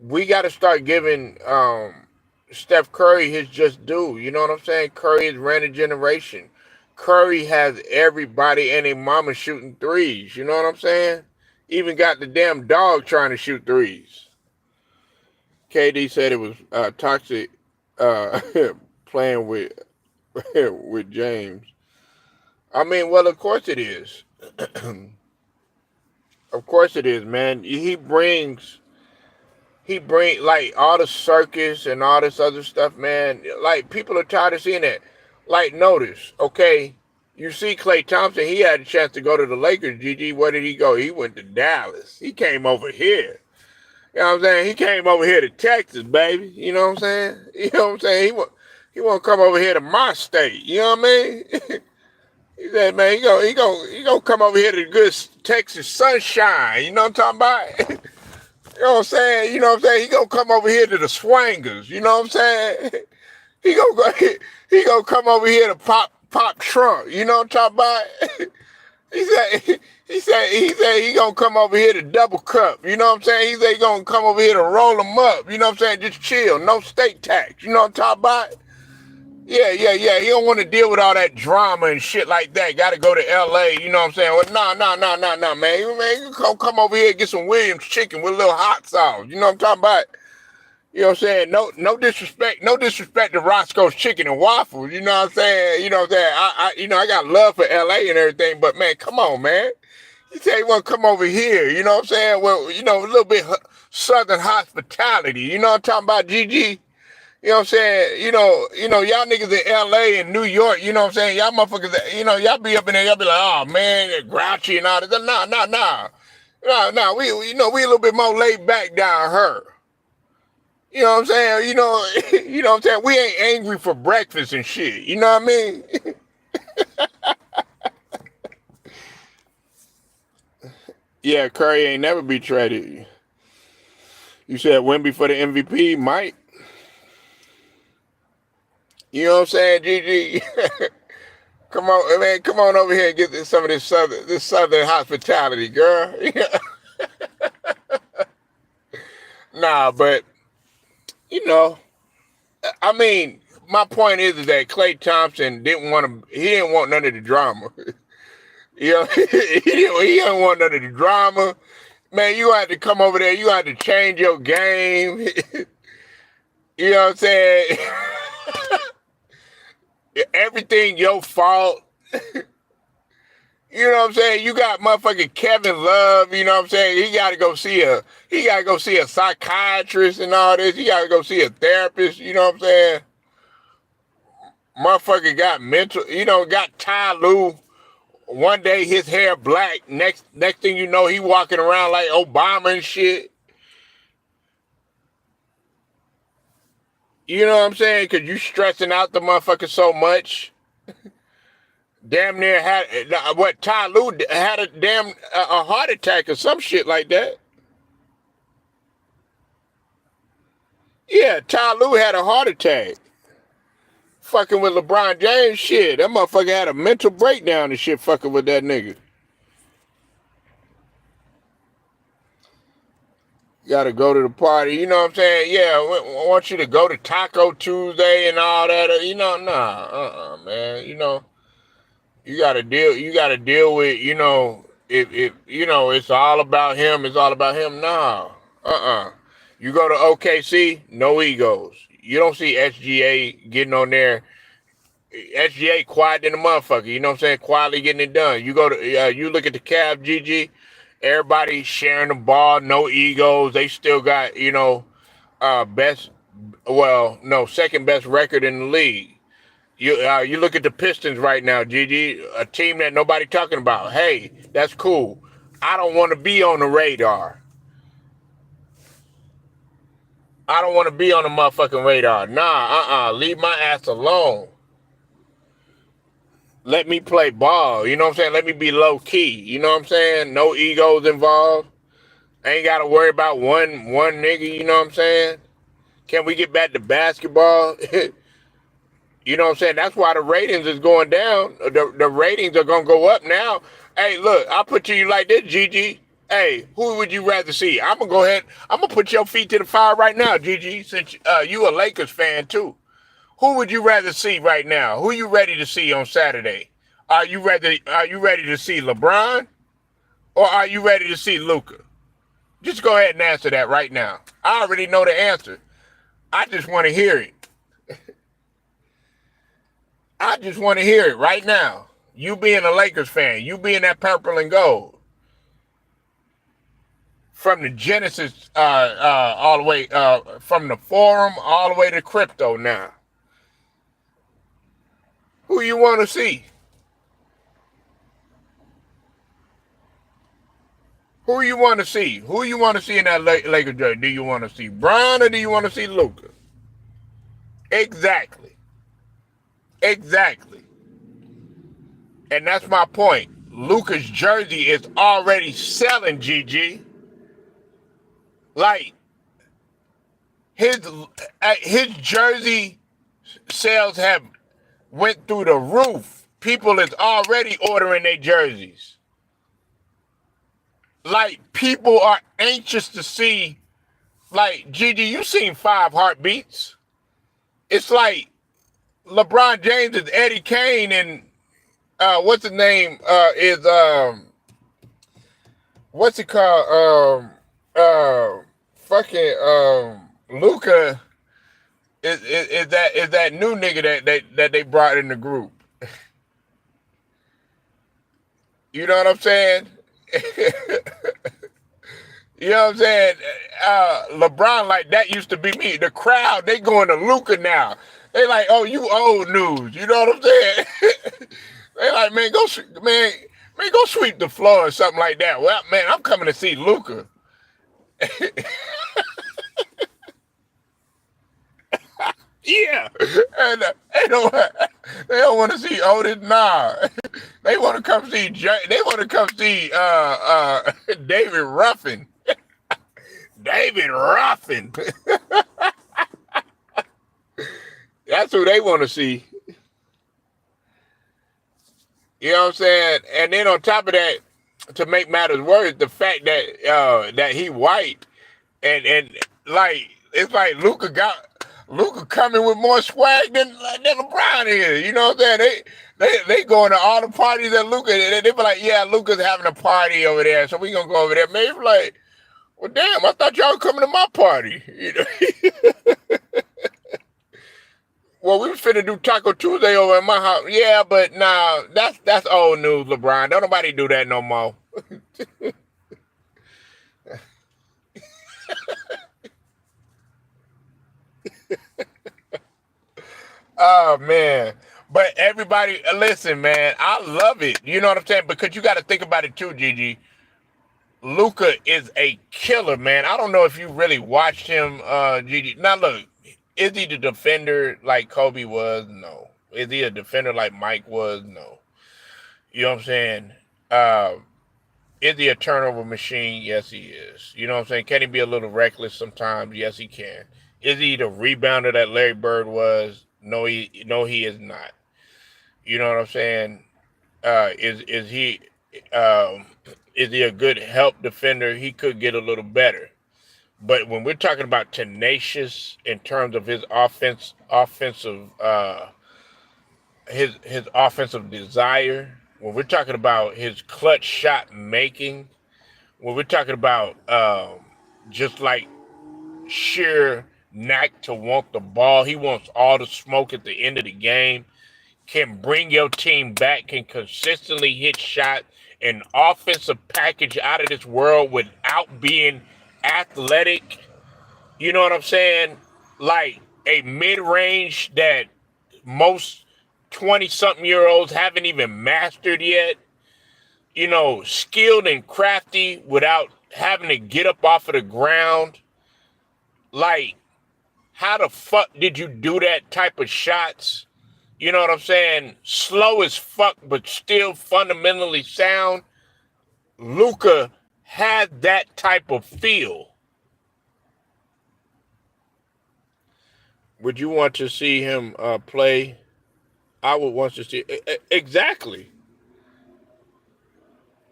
we got to start giving Steph Curry his just due. You know what I'm saying? Curry has ran a generation. Curry has everybody and their mama shooting threes. You know what I'm saying? Even got the damn dog trying to shoot threes. KD said it was toxic playing with with James. I mean, well, of course it is. Of course it is, man. He brings like all the circus and all this other stuff, man. Like, people are tired of seeing that. Like, notice, okay, you see Klay Thompson, he had a chance to go to the Lakers. GG, where did he go? He went to Dallas. He came over here. You know what I'm saying? He came over here to Texas, baby. You know what I'm saying? You know what I'm saying? He won't come over here to my state. You know what I mean? He said, man, he gonna come over here to the good Texas sunshine. You know what I'm talking about? You know what I'm saying? You know what I'm saying? He gonna come over here to the swangers. You know what I'm saying? He gonna come over here to pop trunk. You know what I'm talking about? He said he gonna come over here to double cup. You know what I'm saying? He said he gonna come over here to roll them up. You know what I'm saying? Just chill, no state tax. You know what I'm talking about? Yeah. He don't want to deal with all that drama and shit like that. Got to go to L.A. You know what I'm saying? Well, no, man. You come over here and get some Williams chicken with a little hot sauce. You know what I'm talking about? You know what I'm saying? No disrespect to Roscoe's Chicken and Waffles. You know what I'm saying? You know what I'm saying? I got love for L.A. and everything, but man, come on, man. He said he want to come over here. You know what I'm saying? Well, a little bit Southern hospitality. You know what I'm talking about, GG? You know what I'm saying? Y'all niggas in LA and New York, you know what I'm saying? Y'all motherfuckers, y'all be up in there, y'all be like, oh man, they're grouchy and all that. Nah. We a little bit more laid back down here. You know what I'm saying? You know what I'm saying? We ain't angry for breakfast and shit. You know what I mean? Yeah, Curry ain't never be traded. You said Wemby for the MVP, Mike? You know what I'm saying, GG? Come on, man, come on over here and get some of this southern hospitality, girl. Nah, but I mean, my point is that Klay Thompson didn't want none of the drama. He didn't want none of the drama. Man, you had to come over there, you had to change your game. You know what I'm saying? Everything your fault. You know what I'm saying? You got motherfucking Kevin Love, you know what I'm saying? He gotta go see a psychiatrist and all this. He gotta go see a therapist, you know what I'm saying? Motherfucker got got Ty Lue. One day his hair black. Next thing you know, he walking around like Obama and shit. You know what I'm saying? Cause you stressing out the motherfucker so much. Damn near Ty Lue had a heart attack or some shit like that. Yeah, Ty Lue had a heart attack. Fucking with LeBron James, shit. That motherfucker had a mental breakdown and shit fucking with that nigga. Gotta go to the party, you know what I'm saying? Yeah, I want you to go to Taco Tuesday and all that. Man. You gotta deal with, if it's all about him, it's all about him. Nah. You go to OKC, no egos. You don't see SGA getting on there. SGA quiet in the motherfucker. You know what I'm saying? Quietly getting it done. You go to you look at the Cavs, GG. Everybody sharing the ball, no egos. They still got best. Well, no, second best record in the league. You look at the Pistons right now, GG, a team that nobody talking about. Hey, that's cool. I don't want to be on the radar. I don't want to be on the motherfucking radar. Nah, leave my ass alone. Let me play ball. You know what I'm saying? Let me be low key. You know what I'm saying? No egos involved. I ain't got to worry about one nigga. You know what I'm saying? Can we get back to basketball? You know what I'm saying? That's why the ratings is going down. The ratings are going to go up now. Hey, look, I'll put to you like this, Gigi. Hey, who would you rather see? I'm going to go ahead. I'm going to put your feet to the fire right now, Gigi, since you a Lakers fan too. Who would you rather see right now? Who you ready to see on Saturday? Are you ready to see LeBron or are you ready to see Luka? Just go ahead and answer that right now. I already know the answer. I just want to hear it. I just want to hear it right now. You being a Lakers fan, you being that purple and gold. From the Genesis all the way, from the forum all the way to crypto now. Who you want to see? Who you want to see? Who you want to see in that Lakers jersey? Do you want to see Bron or do you want to see Luka? Exactly. Exactly. And that's my point. Luka's jersey is already selling, GG. Like, his jersey sales have went through the roof. People is already ordering their jerseys. Like, people are anxious to see, like, Gigi, you seen 5 Heartbeats. It's like LeBron James is Eddie Kane and what's his name is what's it called? Fucking Luka is that new nigga that they brought in the group. You know what I'm saying? You know what I'm saying? LeBron, like, that used to be me. The crowd, they going to Luka now. They like, oh, you old news. You know what I'm saying? They like, man, go sweep the floor or something like that. Well, man, I'm coming to see Luka. Yeah, and they don't want to see Otis. Nah, they want to come see David Ruffin. David Ruffin. That's who they want to see. You know what I'm saying? And then on top of that, to make matters worse, the fact that that he white and like it's like Luka coming with more swag than LeBron is. You know what I'm saying? They going to all the parties that Luka. They be like, yeah, Luka's having a party over there, so we gonna go over there. Maybe like, well, damn, I thought y'all were coming to my party. You know? Well, we was finna do Taco Tuesday over at my house. Yeah, but nah, that's old news, LeBron. Don't nobody do that no more. Oh man. But everybody, listen, man, I love it. You know what I'm saying? Because you got to think about it too, Gigi. Luka is a killer, man. I don't know if you really watched him, Gigi. Now look, is he the defender like Kobe was? No. Is he a defender like Mike was? No. You know what I'm saying? Is he a turnover machine? Yes, he is. You know what I'm saying? Can he be a little reckless sometimes? Yes, he can. Is he the rebounder that Larry Bird was? No, he is not. You know what I'm saying? Is he a good help defender? He could get a little better. But when we're talking about tenacious in terms of his offensive desire, when we're talking about his clutch shot making, when we're talking about just like sheer knack to want the ball. He wants all the smoke at the end of the game. Can bring your team back, can consistently hit shots, an offensive package out of this world without being athletic. You know what I'm saying? Like a mid-range that most 20-something-year-olds haven't even mastered yet. Skilled and crafty without having to get up off of the ground. Like, how the fuck did you do that type of shots? You know what I'm saying? Slow as fuck, but still fundamentally sound. Luka had that type of feel. Would you want to see him play? I would want to see exactly.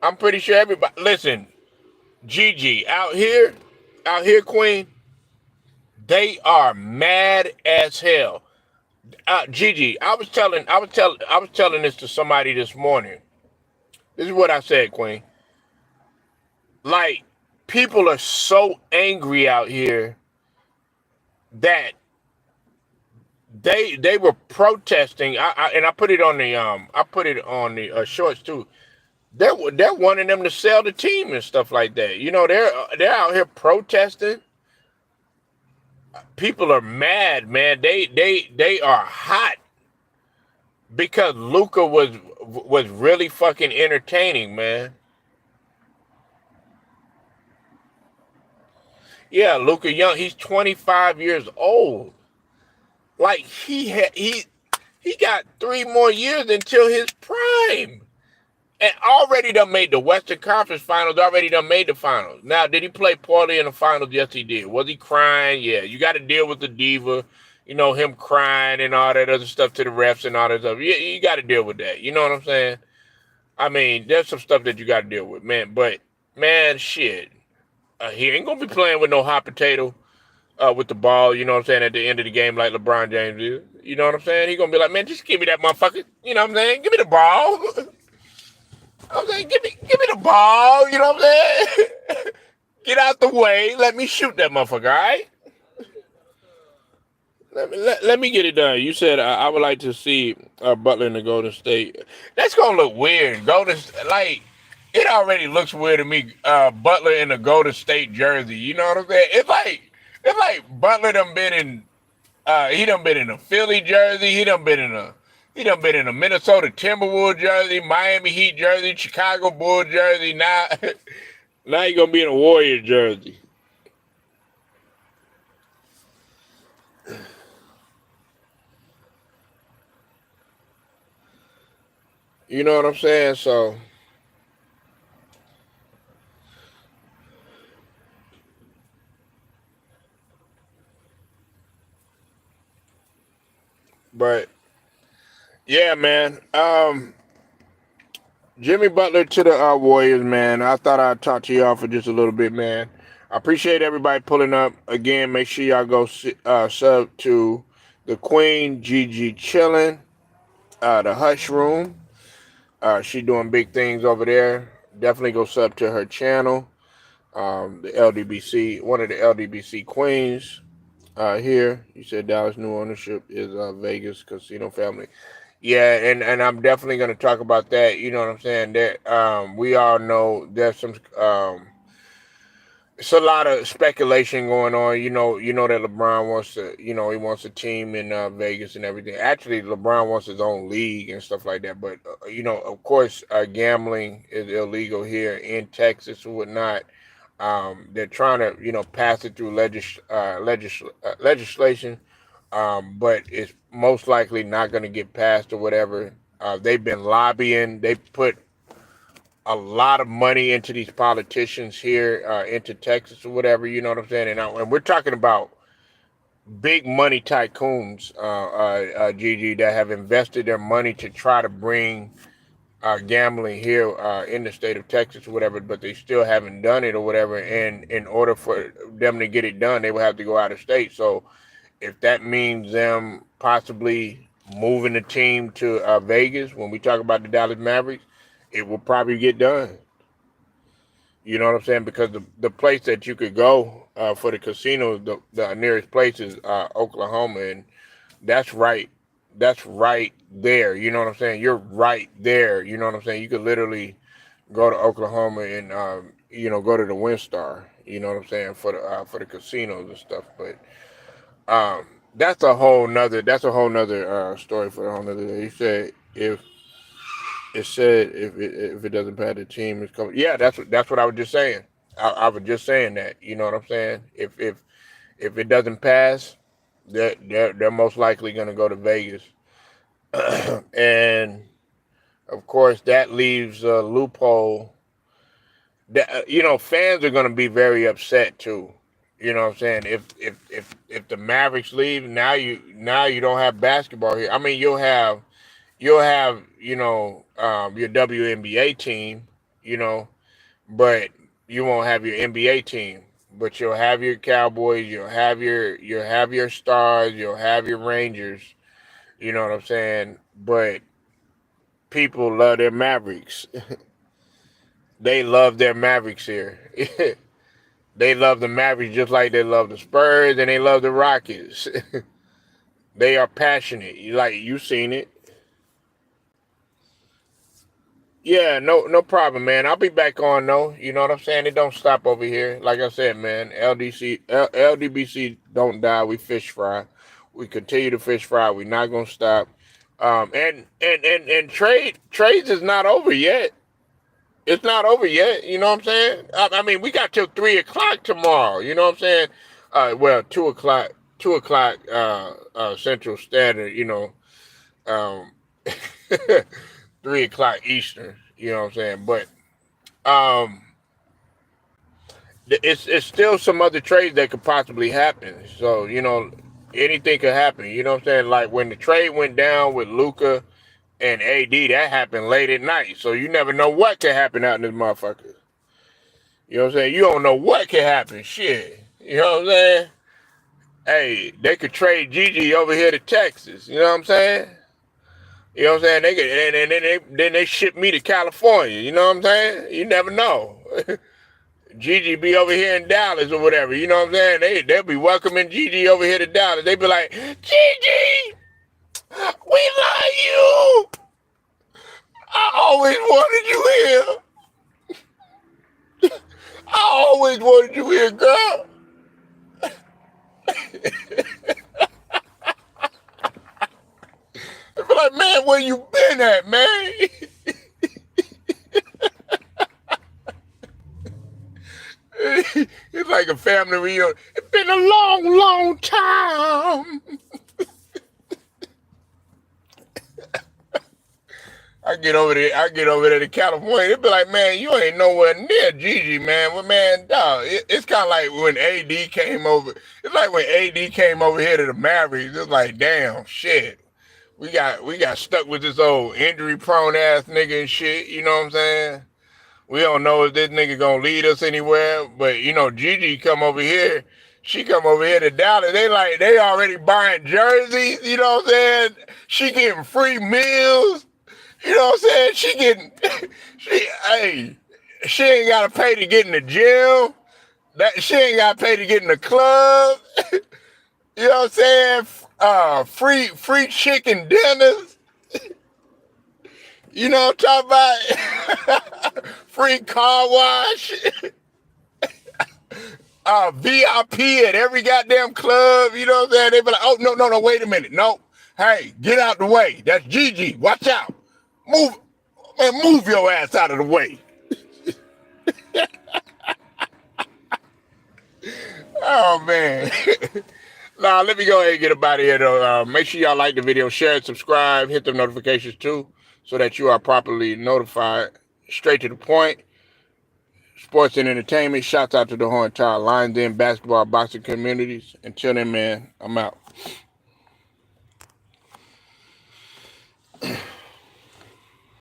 I'm pretty sure everybody. Listen, Gigi out here, Queen. They are mad as hell. Gigi, I was telling this to somebody this morning. This is what I said, Queen. Like, people are so angry out here that they were protesting. I put it on the shorts too. They're wanting them to sell the team and stuff like that. They're out here protesting. People are mad, man. They are hot because Luka was really fucking entertaining, man. Yeah, Luka Young, he's 25 years old. Like he got 3 more years until his prime. And already done made the Western Conference Finals, already done made the finals. Now, did he play poorly in the finals? Yes, he did. Was he crying? Yeah. You got to deal with the diva, him crying and all that other stuff to the refs and all that stuff. Yeah, you got to deal with that. You know what I'm saying? I mean, there's some stuff that you got to deal with, man. But, man, shit. He ain't going to be playing with no hot potato with the ball, you know what I'm saying, at the end of the game like LeBron James is. You know what I'm saying? He going to be like, man, just give me that motherfucker. You know what I'm saying? Give me the ball. I'm saying, give me the ball, you know what I'm saying? Get out the way. Let me shoot that motherfucker, all right? Let me get it done. You said I would like to see Butler in the Golden State. That's going to look weird. It already looks weird to me, Butler in the Golden State jersey. You know what I'm saying? It's like Butler done been in a Philly jersey. He done been in a Minnesota Timberwolves jersey, Miami Heat jersey, Chicago Bulls jersey. Now he gonna be in a Warriors jersey. You know what I'm saying? So, but yeah, man. Jimmy Butler to the Warriors, man. I thought I'd talk to y'all for just a little bit, man. I appreciate everybody pulling up. Again, make sure y'all go sub to the Queen, Gigi Chillin', the Hush Room. She doing big things over there. Definitely go sub to her channel. The LDBC, one of the LDBC queens here. You said Dallas new ownership is Vegas casino family. Yeah, and I'm definitely going to talk about that. You know what I'm saying? That we all know there's some it's a lot of speculation going on. That LeBron wants he wants a team in Vegas and everything. Actually, LeBron wants his own league and stuff like that. But of course, gambling is illegal here in Texas and whatnot. They're trying to pass it through legislation, but it's most likely not going to get passed or whatever. They've been lobbying. They put a lot of money into these politicians here, into Texas or whatever, you know what I'm saying? And we're talking about big money tycoons, Gigi, that have invested their money to try to bring gambling here in the state of Texas or whatever, but they still haven't done it or whatever. And in order for them to get it done, they would have to go out of state. So if that means them possibly moving the team to Vegas, when we talk about the Dallas Mavericks, it will probably get done. You know what I'm saying? Because the place that you could go for the casino, the nearest place is Oklahoma, and that's right. That's right there. You know what I'm saying? You're right there. You know what I'm saying? You could literally go to Oklahoma and go to the WinStar. You know what I'm saying, for the casinos and stuff. But that's a whole nother story for a whole nother day. He said if it doesn't pass, the team is coming. Yeah, that's what I was just saying. I was just saying that. You know what I'm saying? If it doesn't pass, they're most likely going to go to Vegas, and of course that leaves a loophole. That fans are going to be very upset too. You know what I'm saying? If the Mavericks leave, now you don't have basketball here. I mean, you'll have your WNBA team, you know, but you won't have your NBA team. But you'll have your Cowboys, you'll have your Stars, you'll have your Rangers. You know what I'm saying? But people love their Mavericks. They love their Mavericks here. They love the Mavericks just like they love the Spurs and they love the Rockets. They are passionate. You've seen it. Yeah, no problem, man. I'll be back on though. You know what I'm saying? It don't stop over here. Like I said, man, LDBC don't die. We fish fry. We continue to fish fry. We're not gonna stop. And trades is not over yet. It's not over yet. You know what I'm saying? I mean, we got till 3 o'clock tomorrow. You know what I'm saying? Well, 2 o'clock, 2 o'clock Central Standard. Um, 3 o'clock Eastern. You know what I'm saying? But um, it's still some other trades that could possibly happen. So anything could happen. You know what I'm saying? Like when the trade went down with Luka and AD, that happened late at night. So you never know what could happen out in this motherfucker. You know what I'm saying? You don't know what could happen. Shit. You know what I'm saying? Hey, they could trade Gigi over here to Texas. You know what I'm saying? You know what I'm saying? They could, and then they ship me to California. You know what I'm saying? You never know. Gigi be over here in Dallas or whatever. You know what I'm saying? They'll be welcoming Gigi over here to Dallas. They be like, Gigi, we love you. I always wanted you here. I always wanted you here, girl. I be like, man, where you been at, man? It's like a family reunion. It's been a long, long time. I get over there to California. It be like, man, you ain't nowhere near Gigi, man. Well, man, dog, it's kind of like when AD came over. It's like when AD came over here to the Mavericks. It's like, damn, shit. We got stuck with this old injury prone ass nigga and shit. You know what I'm saying? We don't know if this nigga gonna lead us anywhere. But Gigi come over here. She come over here to Dallas. They already buying jerseys. You know what I'm saying? She getting free meals. You know what I'm saying? She ain't gotta pay to get in the gym. She ain't gotta pay to get in the club. You know what I'm saying? Free chicken dinners. You know what I'm talking about? Free car wash. VIP at every goddamn club. You know what I'm saying? They be like, oh, no, wait a minute. No. Hey, get out the way. That's Gigi. Watch out. Move your ass out of the way. Oh, man. Now, let me go ahead and get up out of here, though. Make sure y'all like the video, share it, subscribe, hit the notifications, too, so that you are properly notified. Straight to the point. Sports and entertainment. Shouts out to the whole entire Lions Den basketball, boxing communities. Until then, man, I'm out.